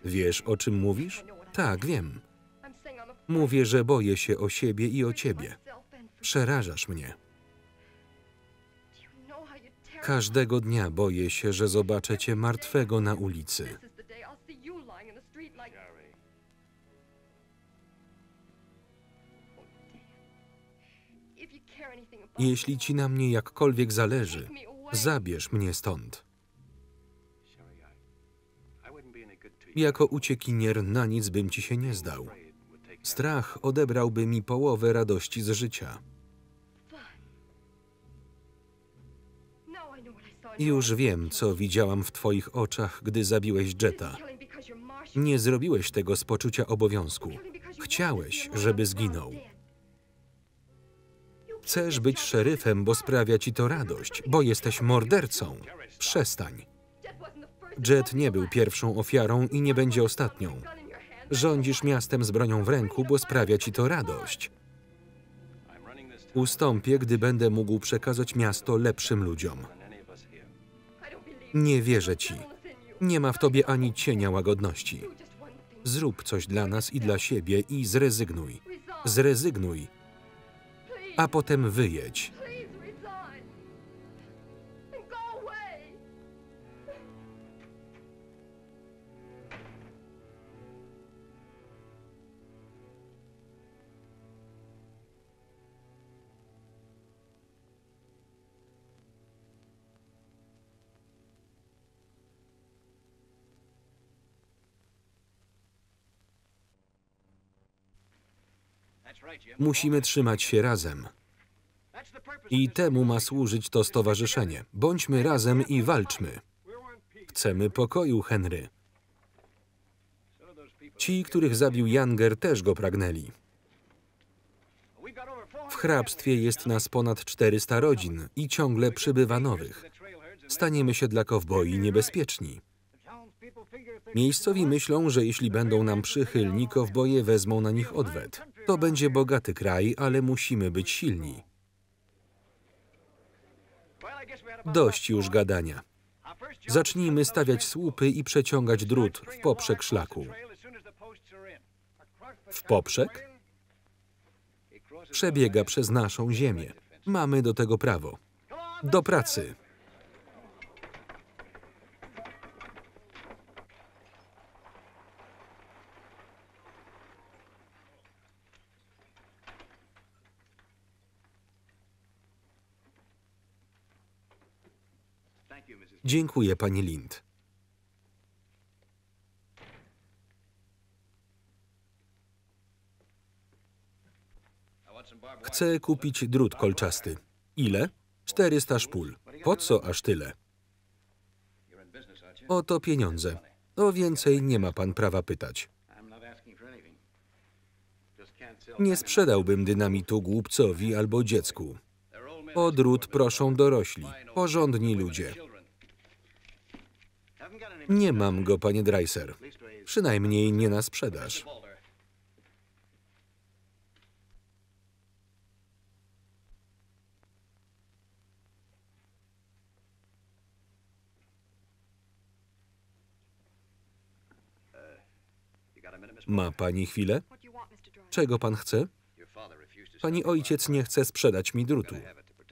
Speaker 1: Wiesz, o czym mówisz? Tak, wiem. Mówię, że boję się o siebie i o ciebie. Przerażasz mnie. Każdego dnia boję się, że zobaczę cię martwego na ulicy. Jeśli ci na mnie jakkolwiek zależy, zabierz mnie stąd. Jako uciekinier na nic bym ci się nie zdał. Strach odebrałby mi połowę radości z życia. Już wiem, co widziałam w twoich oczach, gdy zabiłeś Jetta. Nie zrobiłeś tego z poczucia obowiązku. Chciałeś, żeby zginął. Chcesz być szeryfem, bo sprawia ci to radość, bo jesteś mordercą. Przestań. Jet nie był pierwszą ofiarą i nie będzie ostatnią. Rządzisz miastem z bronią w ręku, bo sprawia ci to radość. Ustąpię, gdy będę mógł przekazać miasto lepszym ludziom. Nie wierzę ci. Nie ma w tobie ani cienia łagodności. Zrób coś dla nas i dla siebie i zrezygnuj. Zrezygnuj, a potem wyjedź. Musimy trzymać się razem. I temu ma służyć to stowarzyszenie. Bądźmy razem i walczmy. Chcemy pokoju, Henry. Ci, których zabił Younger, też go pragnęli. W hrabstwie jest nas ponad 400 rodzin i ciągle przybywa nowych. Staniemy się dla kowboi niebezpieczni. Miejscowi myślą, że jeśli będą nam przychylni, kowboje wezmą na nich odwet. To będzie bogaty kraj, ale musimy być silni. Dość już gadania. Zacznijmy stawiać słupy i przeciągać drut w poprzek szlaku. W poprzek? Przebiega przez naszą ziemię. Mamy do tego prawo. Do pracy! Dziękuję, pani Lind. Chcę kupić drut kolczasty. Ile? 400 szpul. Po co aż tyle? Oto pieniądze. O więcej nie ma pan prawa pytać. Nie sprzedałbym dynamitu głupcowi albo dziecku. O drut proszą dorośli, porządni ludzie. Nie mam go, panie Dreiser. Przynajmniej nie na sprzedaż. Ma pani chwilę? Czego pan chce? Pani ojciec nie chce sprzedać mi drutu.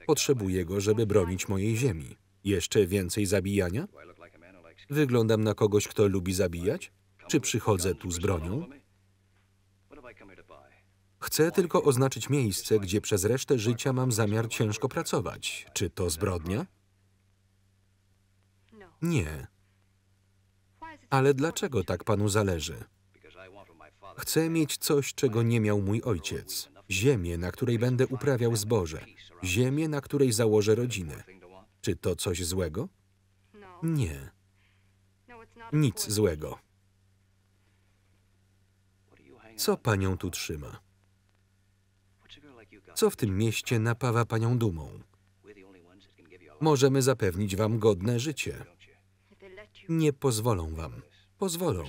Speaker 1: Potrzebuję go, żeby bronić mojej ziemi. Jeszcze więcej zabijania? Wyglądam na kogoś, kto lubi zabijać? Czy przychodzę tu z bronią? Chcę tylko oznaczyć miejsce, gdzie przez resztę życia mam zamiar ciężko pracować. Czy to zbrodnia? Nie. Ale dlaczego tak panu zależy? Chcę mieć coś, czego nie miał mój ojciec. Ziemię, na której będę uprawiał zboże. Ziemię, na której założę rodzinę. Czy to coś złego? Nie. Nic złego. Co panią tu trzyma? Co w tym mieście napawa panią dumą? Możemy zapewnić wam godne życie. Nie pozwolą wam. Pozwolą.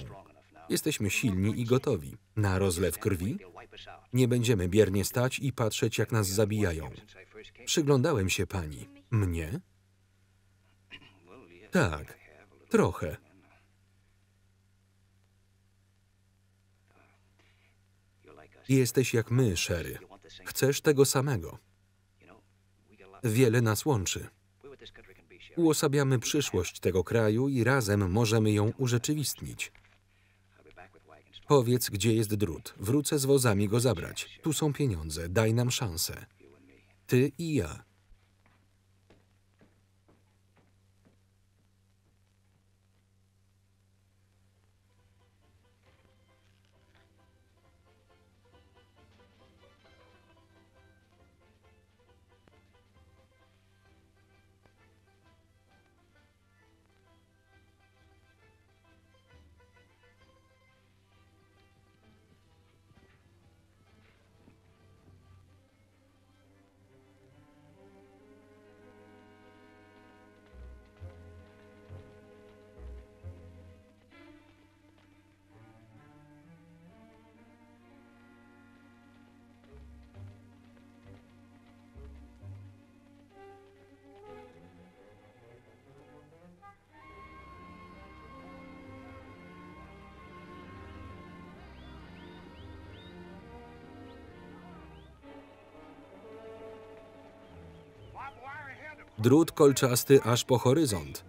Speaker 1: Jesteśmy silni i gotowi. Na rozlew krwi? Nie będziemy biernie stać i patrzeć, jak nas zabijają. Przyglądałem się pani. Mnie? Tak, trochę. Jesteś jak my, Sherry. Chcesz tego samego. Wiele nas łączy. Uosabiamy przyszłość tego kraju i razem możemy ją urzeczywistnić. Powiedz, gdzie jest drut. Wrócę z wozami go zabrać. Tu są pieniądze. Daj nam szansę. Ty i ja. Drut kolczasty aż po horyzont.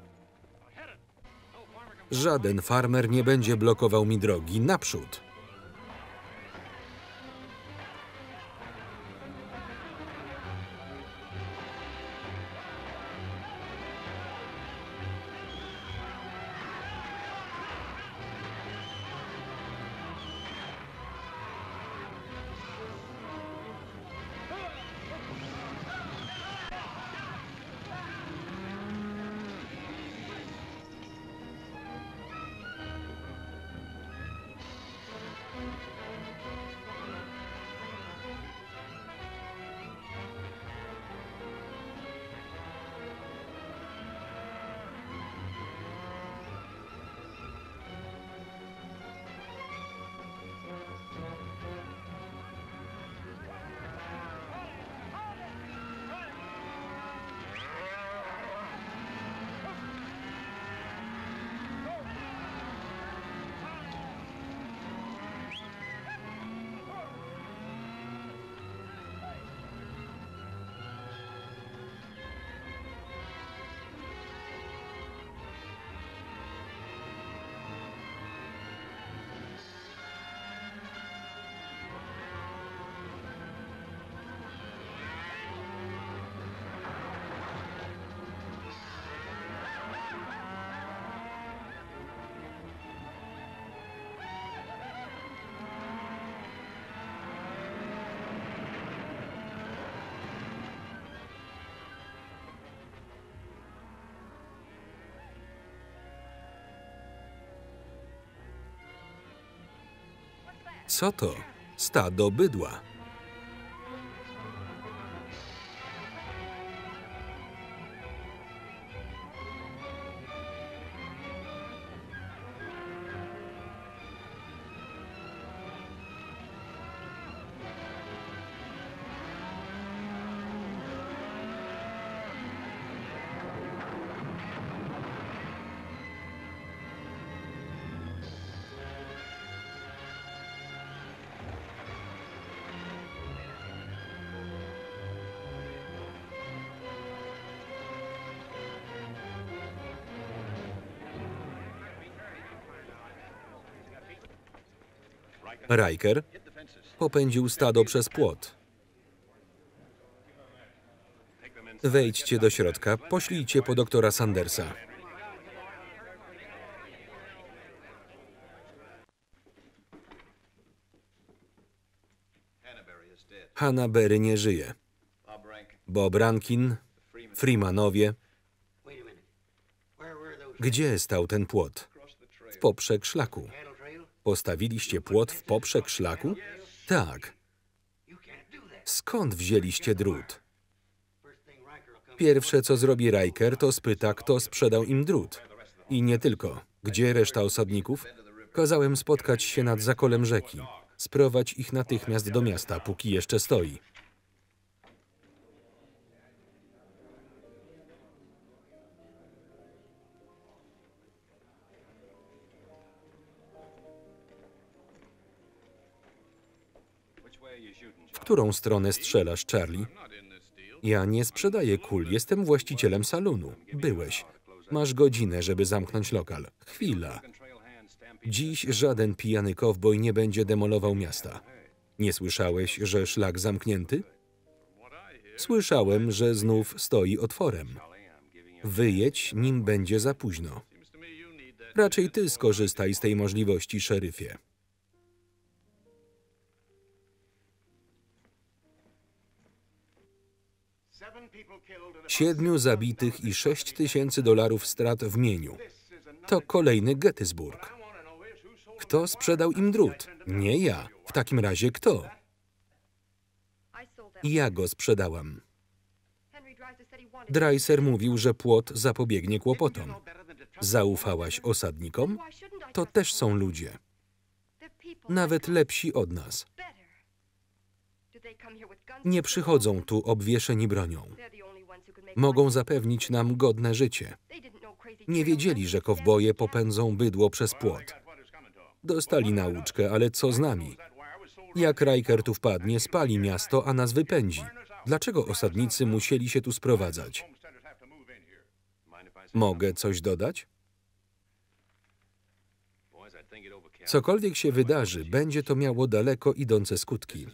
Speaker 1: Żaden farmer nie będzie blokował mi drogi. Naprzód! Co to? Stado bydła. Riker popędził stado przez płot. Wejdźcie do środka, poślijcie po doktora Sandersa. Hanna-Berry nie żyje. Bob Rankin, Freemanowie. Gdzie stał ten płot? W poprzek szlaku. Postawiliście płot w poprzek szlaku? Tak. Skąd wzięliście drut? Pierwsze, co zrobi Riker, to spyta, kto sprzedał im drut. I nie tylko. Gdzie reszta osadników? Kazałem spotkać się nad zakolem rzeki. Sprowadź ich natychmiast do miasta, póki jeszcze stoi. W którą stronę strzelasz, Charlie? Ja nie sprzedaję kul, jestem właścicielem salonu. Byłeś. Masz godzinę, żeby zamknąć lokal. Chwila. Dziś żaden pijany kowboj nie będzie demolował miasta. Nie słyszałeś, że szlak zamknięty? Słyszałem, że znów stoi otworem. Wyjedź, nim będzie za późno. Raczej ty skorzystaj z tej możliwości, szeryfie. 7 zabitych i $6000 strat w mieniu. To kolejny Gettysburg. Kto sprzedał im drut? Nie ja. W takim razie kto? Ja go sprzedałam. Dreiser mówił, że płot zapobiegnie kłopotom. Zaufałaś osadnikom? To też są ludzie. Nawet lepsi od nas. Nie przychodzą tu obwieszeni bronią. Mogą zapewnić nam godne życie. Nie wiedzieli, że kowboje popędzą bydło przez płot. Dostali nauczkę, ale co z nami? Jak Riker tu wpadnie, spali miasto, a nas wypędzi. Dlaczego osadnicy musieli się tu sprowadzać? Mogę coś dodać? Cokolwiek się wydarzy, będzie to miało daleko idące skutki.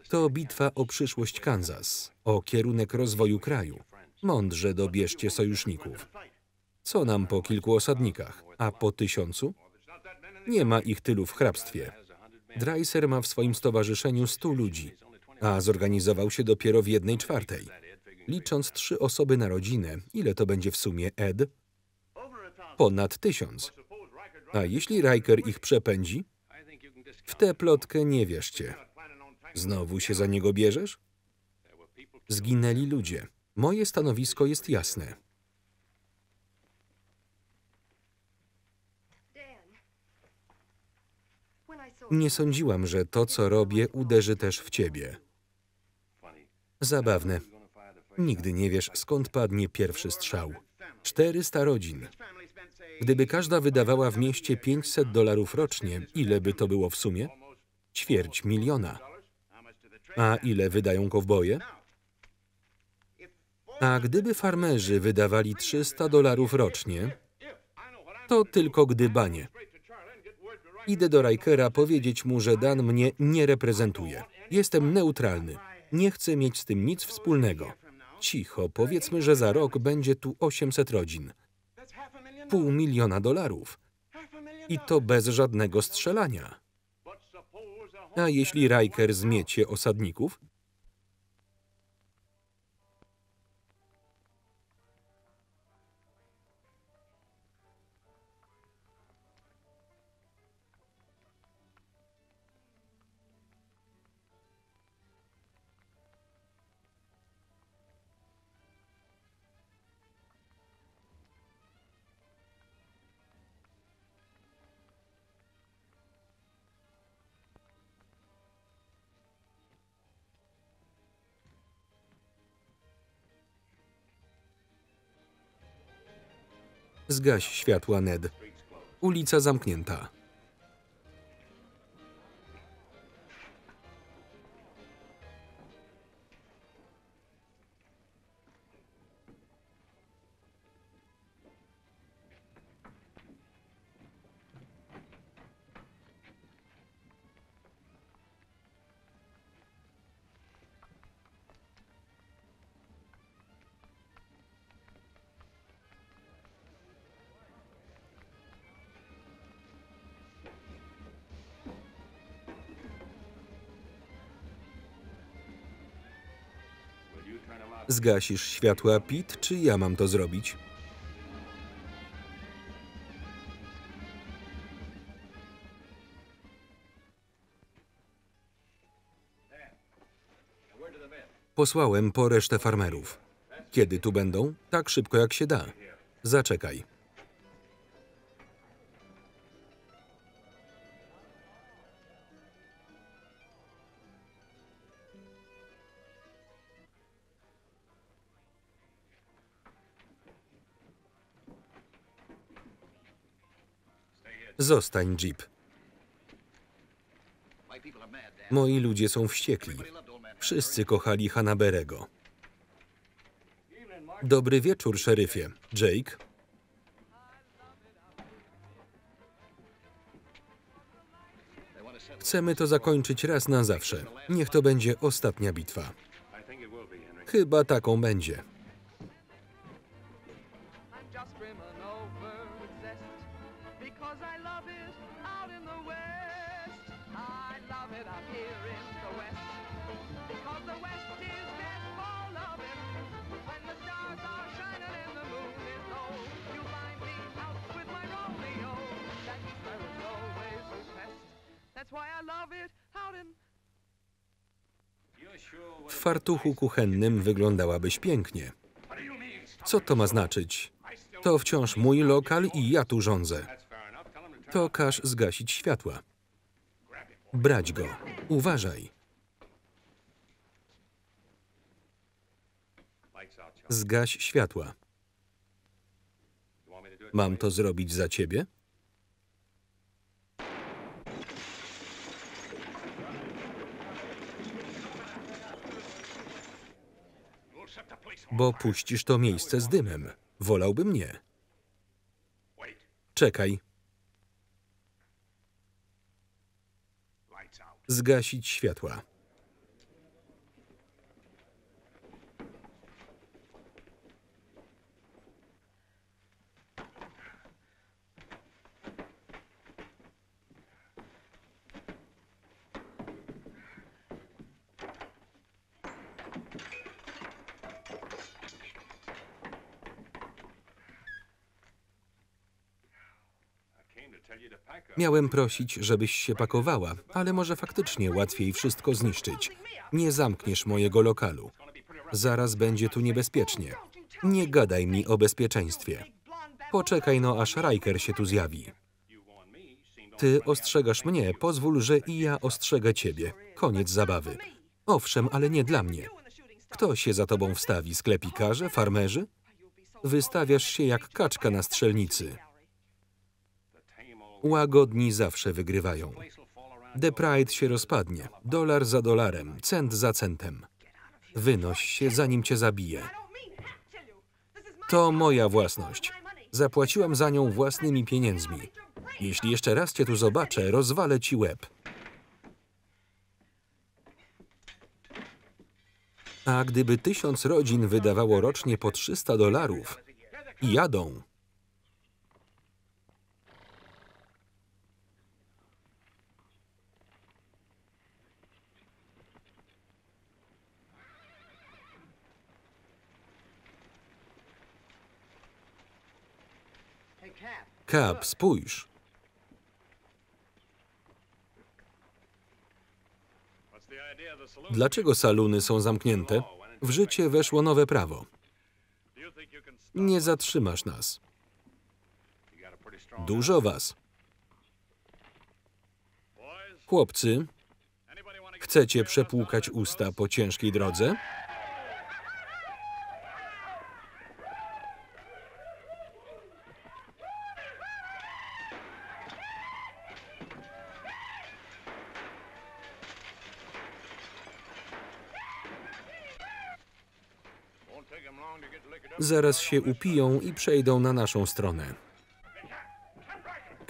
Speaker 1: To bitwa o przyszłość Kansas, o kierunek rozwoju kraju. Mądrze dobierzcie sojuszników. Co nam po kilku osadnikach, a po 1000? Nie ma ich tylu w hrabstwie. Dreiser ma w swoim stowarzyszeniu 100 ludzi, a zorganizował się dopiero w 1/4. Licząc 3 osoby na rodzinę, ile to będzie w sumie, Ed? Ponad 1000. A jeśli Riker ich przepędzi? W tę plotkę nie wierzcie. Znowu się za niego bierzesz? Zginęli ludzie. Moje stanowisko jest jasne. Nie sądziłam, że to, co robię, uderzy też w ciebie. Zabawne. Nigdy nie wiesz, skąd padnie pierwszy strzał. 400 rodzin. Gdyby każda wydawała w mieście $500 rocznie, ile by to było w sumie? $250 000. A ile wydają kowboje? A gdyby farmerzy wydawali $300 rocznie, to tylko gdybanie. Idę do Rikera powiedzieć mu, że Dan mnie nie reprezentuje. Jestem neutralny. Nie chcę mieć z tym nic wspólnego. Cicho, powiedzmy, że za rok będzie tu 800 rodzin. $500 000. I to bez żadnego strzelania. A jeśli Riker zmiecie osadników? Zgaś światła, Ned. Ulica zamknięta. Zgasisz światła, Pete, czy ja mam to zrobić? Posłałem po resztę farmerów. Kiedy tu będą? Tak szybko, jak się da. Zaczekaj. Zostań, Jeep. Moi ludzie są wściekli. Wszyscy kochali Hanna-Berego. Dobry wieczór, szeryfie. Jake? Chcemy to zakończyć raz na zawsze. Niech to będzie ostatnia bitwa. Chyba taką będzie. W fartuchu kuchennym wyglądałabyś pięknie. Co to ma znaczyć? To wciąż mój lokal i ja tu rządzę. To każ zgasić światła. Brać go. Uważaj. Zgaś światła. Mam to zrobić za ciebie? Bo puścisz to miejsce z dymem. Wolałbym nie. Czekaj. Zgasić światła. Miałem prosić, żebyś się pakowała, ale może faktycznie łatwiej wszystko zniszczyć. Nie zamkniesz mojego lokalu. Zaraz będzie tu niebezpiecznie. Nie gadaj mi o bezpieczeństwie. Poczekaj no, aż Riker się tu zjawi. Ty ostrzegasz mnie, pozwól, że i ja ostrzegę ciebie. Koniec zabawy. Owszem, ale nie dla mnie. Kto się za tobą wstawi? Sklepikarze? Farmerzy? Wystawiasz się jak kaczka na strzelnicy. Łagodni zawsze wygrywają. The Pride się rozpadnie. Dolar za dolarem, cent za centem. Wynoś się, zanim cię zabiję. To moja własność. Zapłaciłam za nią własnymi pieniędzmi. Jeśli jeszcze raz cię tu zobaczę, rozwalę ci łeb. A gdyby 1000 rodzin wydawało rocznie po $300, jadą. Cap, spójrz. Dlaczego saluny są zamknięte? W życie weszło nowe prawo. Nie zatrzymasz nas. Dużo was. Chłopcy, chcecie przepłukać usta po ciężkiej drodze? Zaraz się upiją i przejdą na naszą stronę.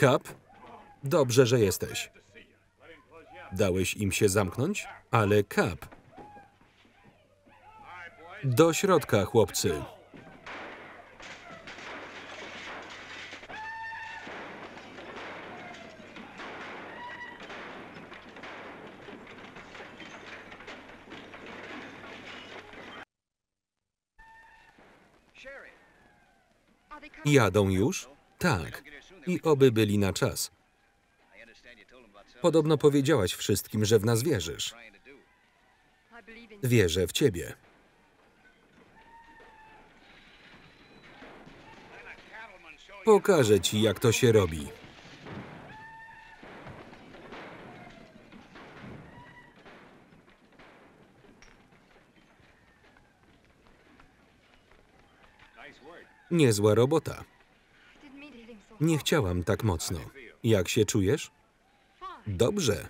Speaker 1: Cap, dobrze, że jesteś. Dałeś im się zamknąć? Ale Cap. Do środka, chłopcy. Jadą już? Tak. I oby byli na czas. Podobno powiedziałaś wszystkim, że w nas wierzysz. Wierzę w ciebie. Pokażę ci, jak to się robi. Niezła robota. Nie chciałam tak mocno. Jak się czujesz? Dobrze.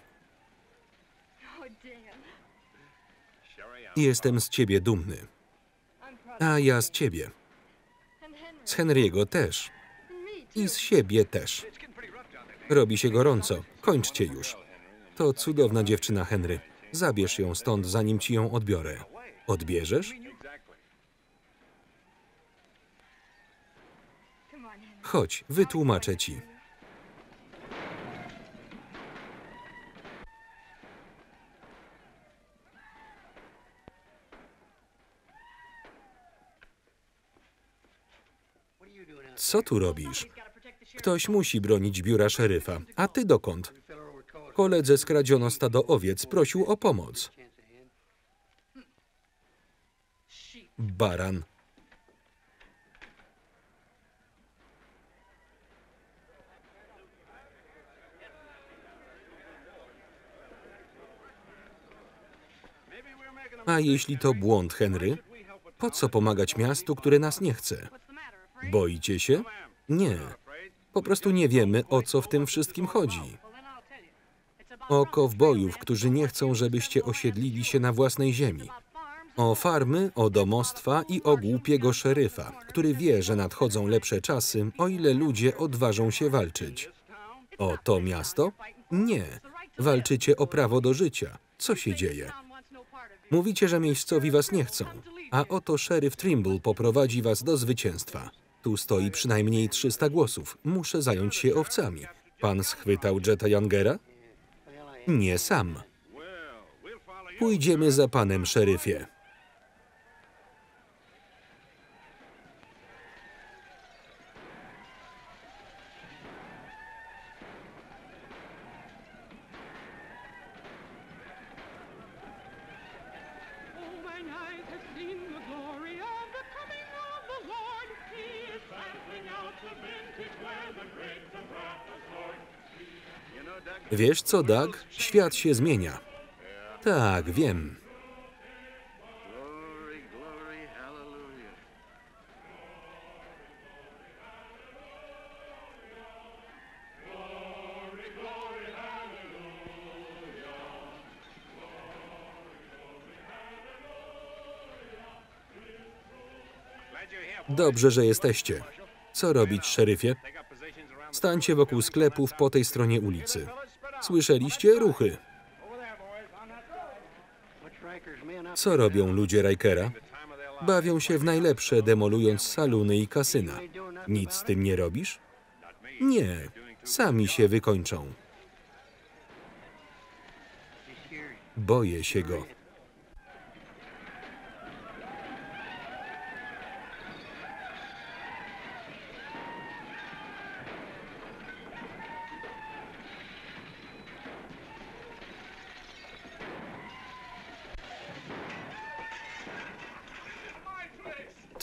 Speaker 1: Jestem z ciebie dumny. A ja z ciebie. Z Henry'ego też. I z siebie też. Robi się gorąco. Kończcie już. To cudowna dziewczyna, Henry. Zabierz ją stąd, zanim ci ją odbiorę. Odbierzesz? Chodź, wytłumaczę ci. Co tu robisz? Ktoś musi bronić biura szeryfa. A ty dokąd? Koledze skradziono stado owiec. Prosił o pomoc. Baran. A jeśli to błąd, Henry? Po co pomagać miastu, które nas nie chce? Boicie się? Nie. Po prostu nie wiemy, o co w tym wszystkim chodzi. O kowbojów, którzy nie chcą, żebyście osiedlili się na własnej ziemi. O farmy, o domostwa i o głupiego szeryfa, który wie, że nadchodzą lepsze czasy, o ile ludzie odważą się walczyć. O to miasto? Nie. Walczycie o prawo do życia. Co się dzieje? Mówicie, że miejscowi was nie chcą, a oto szeryf Trimble poprowadzi was do zwycięstwa. Tu stoi przynajmniej 300 głosów. Muszę zająć się owcami. Pan schwytał Jetta Youngera? Nie sam. Pójdziemy za panem, szeryfie. Wiesz co, Doug? Świat się zmienia. Tak, wiem. Dobrze, że jesteście. Co robić, szeryfie? Stańcie wokół sklepów po tej stronie ulicy. Słyszeliście ruchy? Co robią ludzie Rikera? Bawią się w najlepsze, demolując saluny i kasyna. Nic z tym nie robisz? Nie. Sami się wykończą. Boję się go.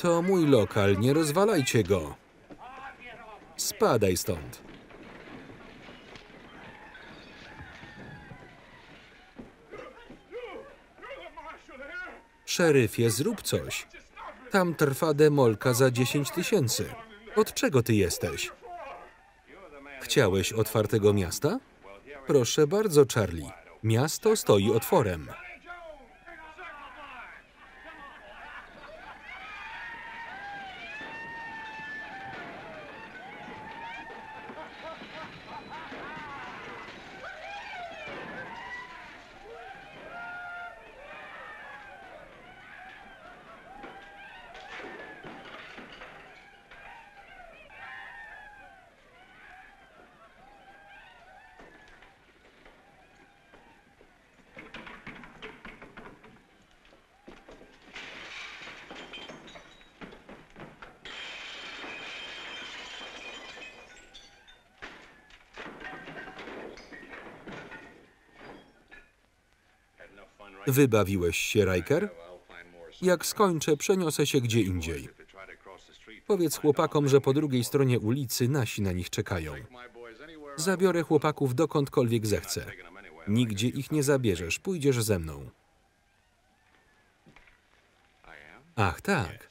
Speaker 1: To mój lokal, nie rozwalajcie go. Spadaj stąd. Szeryfie, zrób coś. Tam trwa demolka za 10 000. Od czego ty jesteś? Chciałeś otwartego miasta? Proszę bardzo, Charlie. Miasto stoi otworem. Wybawiłeś się, Riker? Jak skończę, przeniosę się gdzie indziej. Powiedz chłopakom, że po drugiej stronie ulicy nasi na nich czekają. Zabiorę chłopaków dokądkolwiek zechcę. Nigdzie ich nie zabierzesz, pójdziesz ze mną. Ach, tak.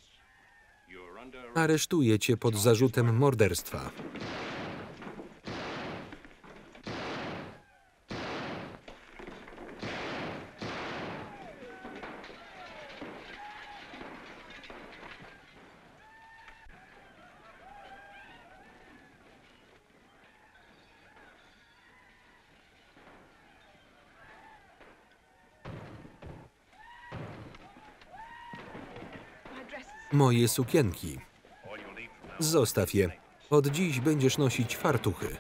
Speaker 1: Aresztuję cię pod zarzutem morderstwa. Moje sukienki. Zostaw je. Od dziś będziesz nosić fartuchy.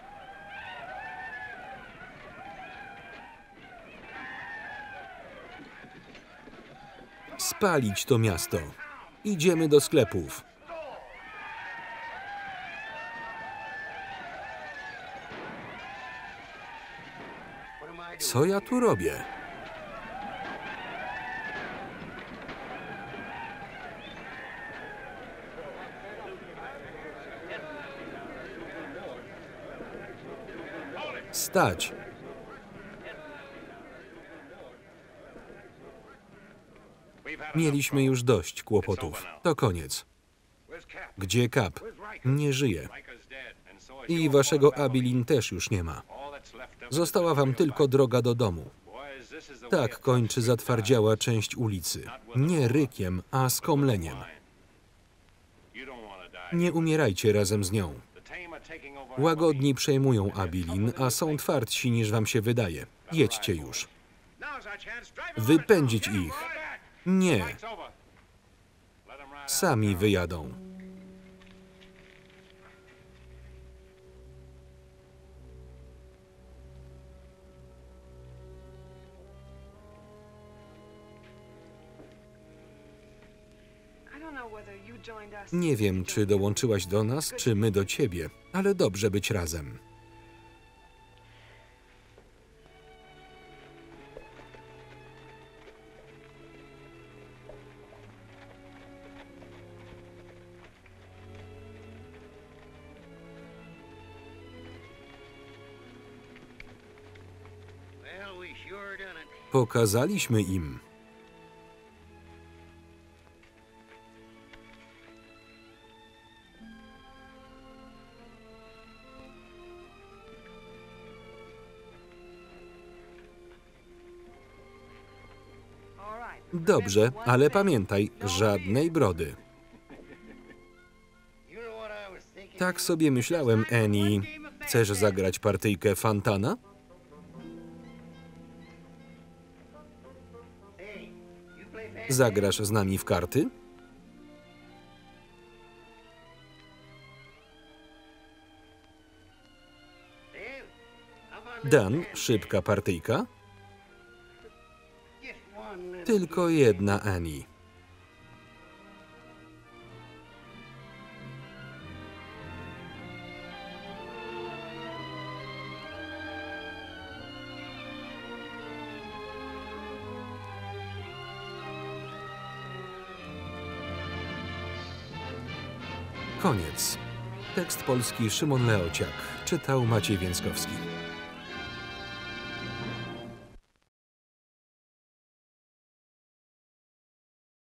Speaker 1: Spalić to miasto. Idziemy do sklepów. Co ja tu robię? Stać! Mieliśmy już dość kłopotów. To koniec. Gdzie Cap? Nie żyje. I waszego Abilin też już nie ma. Została wam tylko droga do domu. Tak kończy zatwardziała część ulicy. Nie rykiem, a skomleniem. Nie umierajcie razem z nią. Łagodni przejmują Abilene, a są twardsi niż wam się wydaje. Jedźcie już. Wypędzić ich. Nie. Sami wyjadą. Nie wiem, czy dołączyłaś do nas, czy my do ciebie, ale dobrze być razem. Pokazaliśmy im. Dobrze, ale pamiętaj, żadnej brody. Tak sobie myślałem, Annie. Chcesz zagrać partyjkę Fantana? Zagrasz z nami w karty? Dan, szybka partyjka? Tylko jedna, Annie. Koniec. Tekst polski Szymon Leociak. Czytał Maciej Więckowski.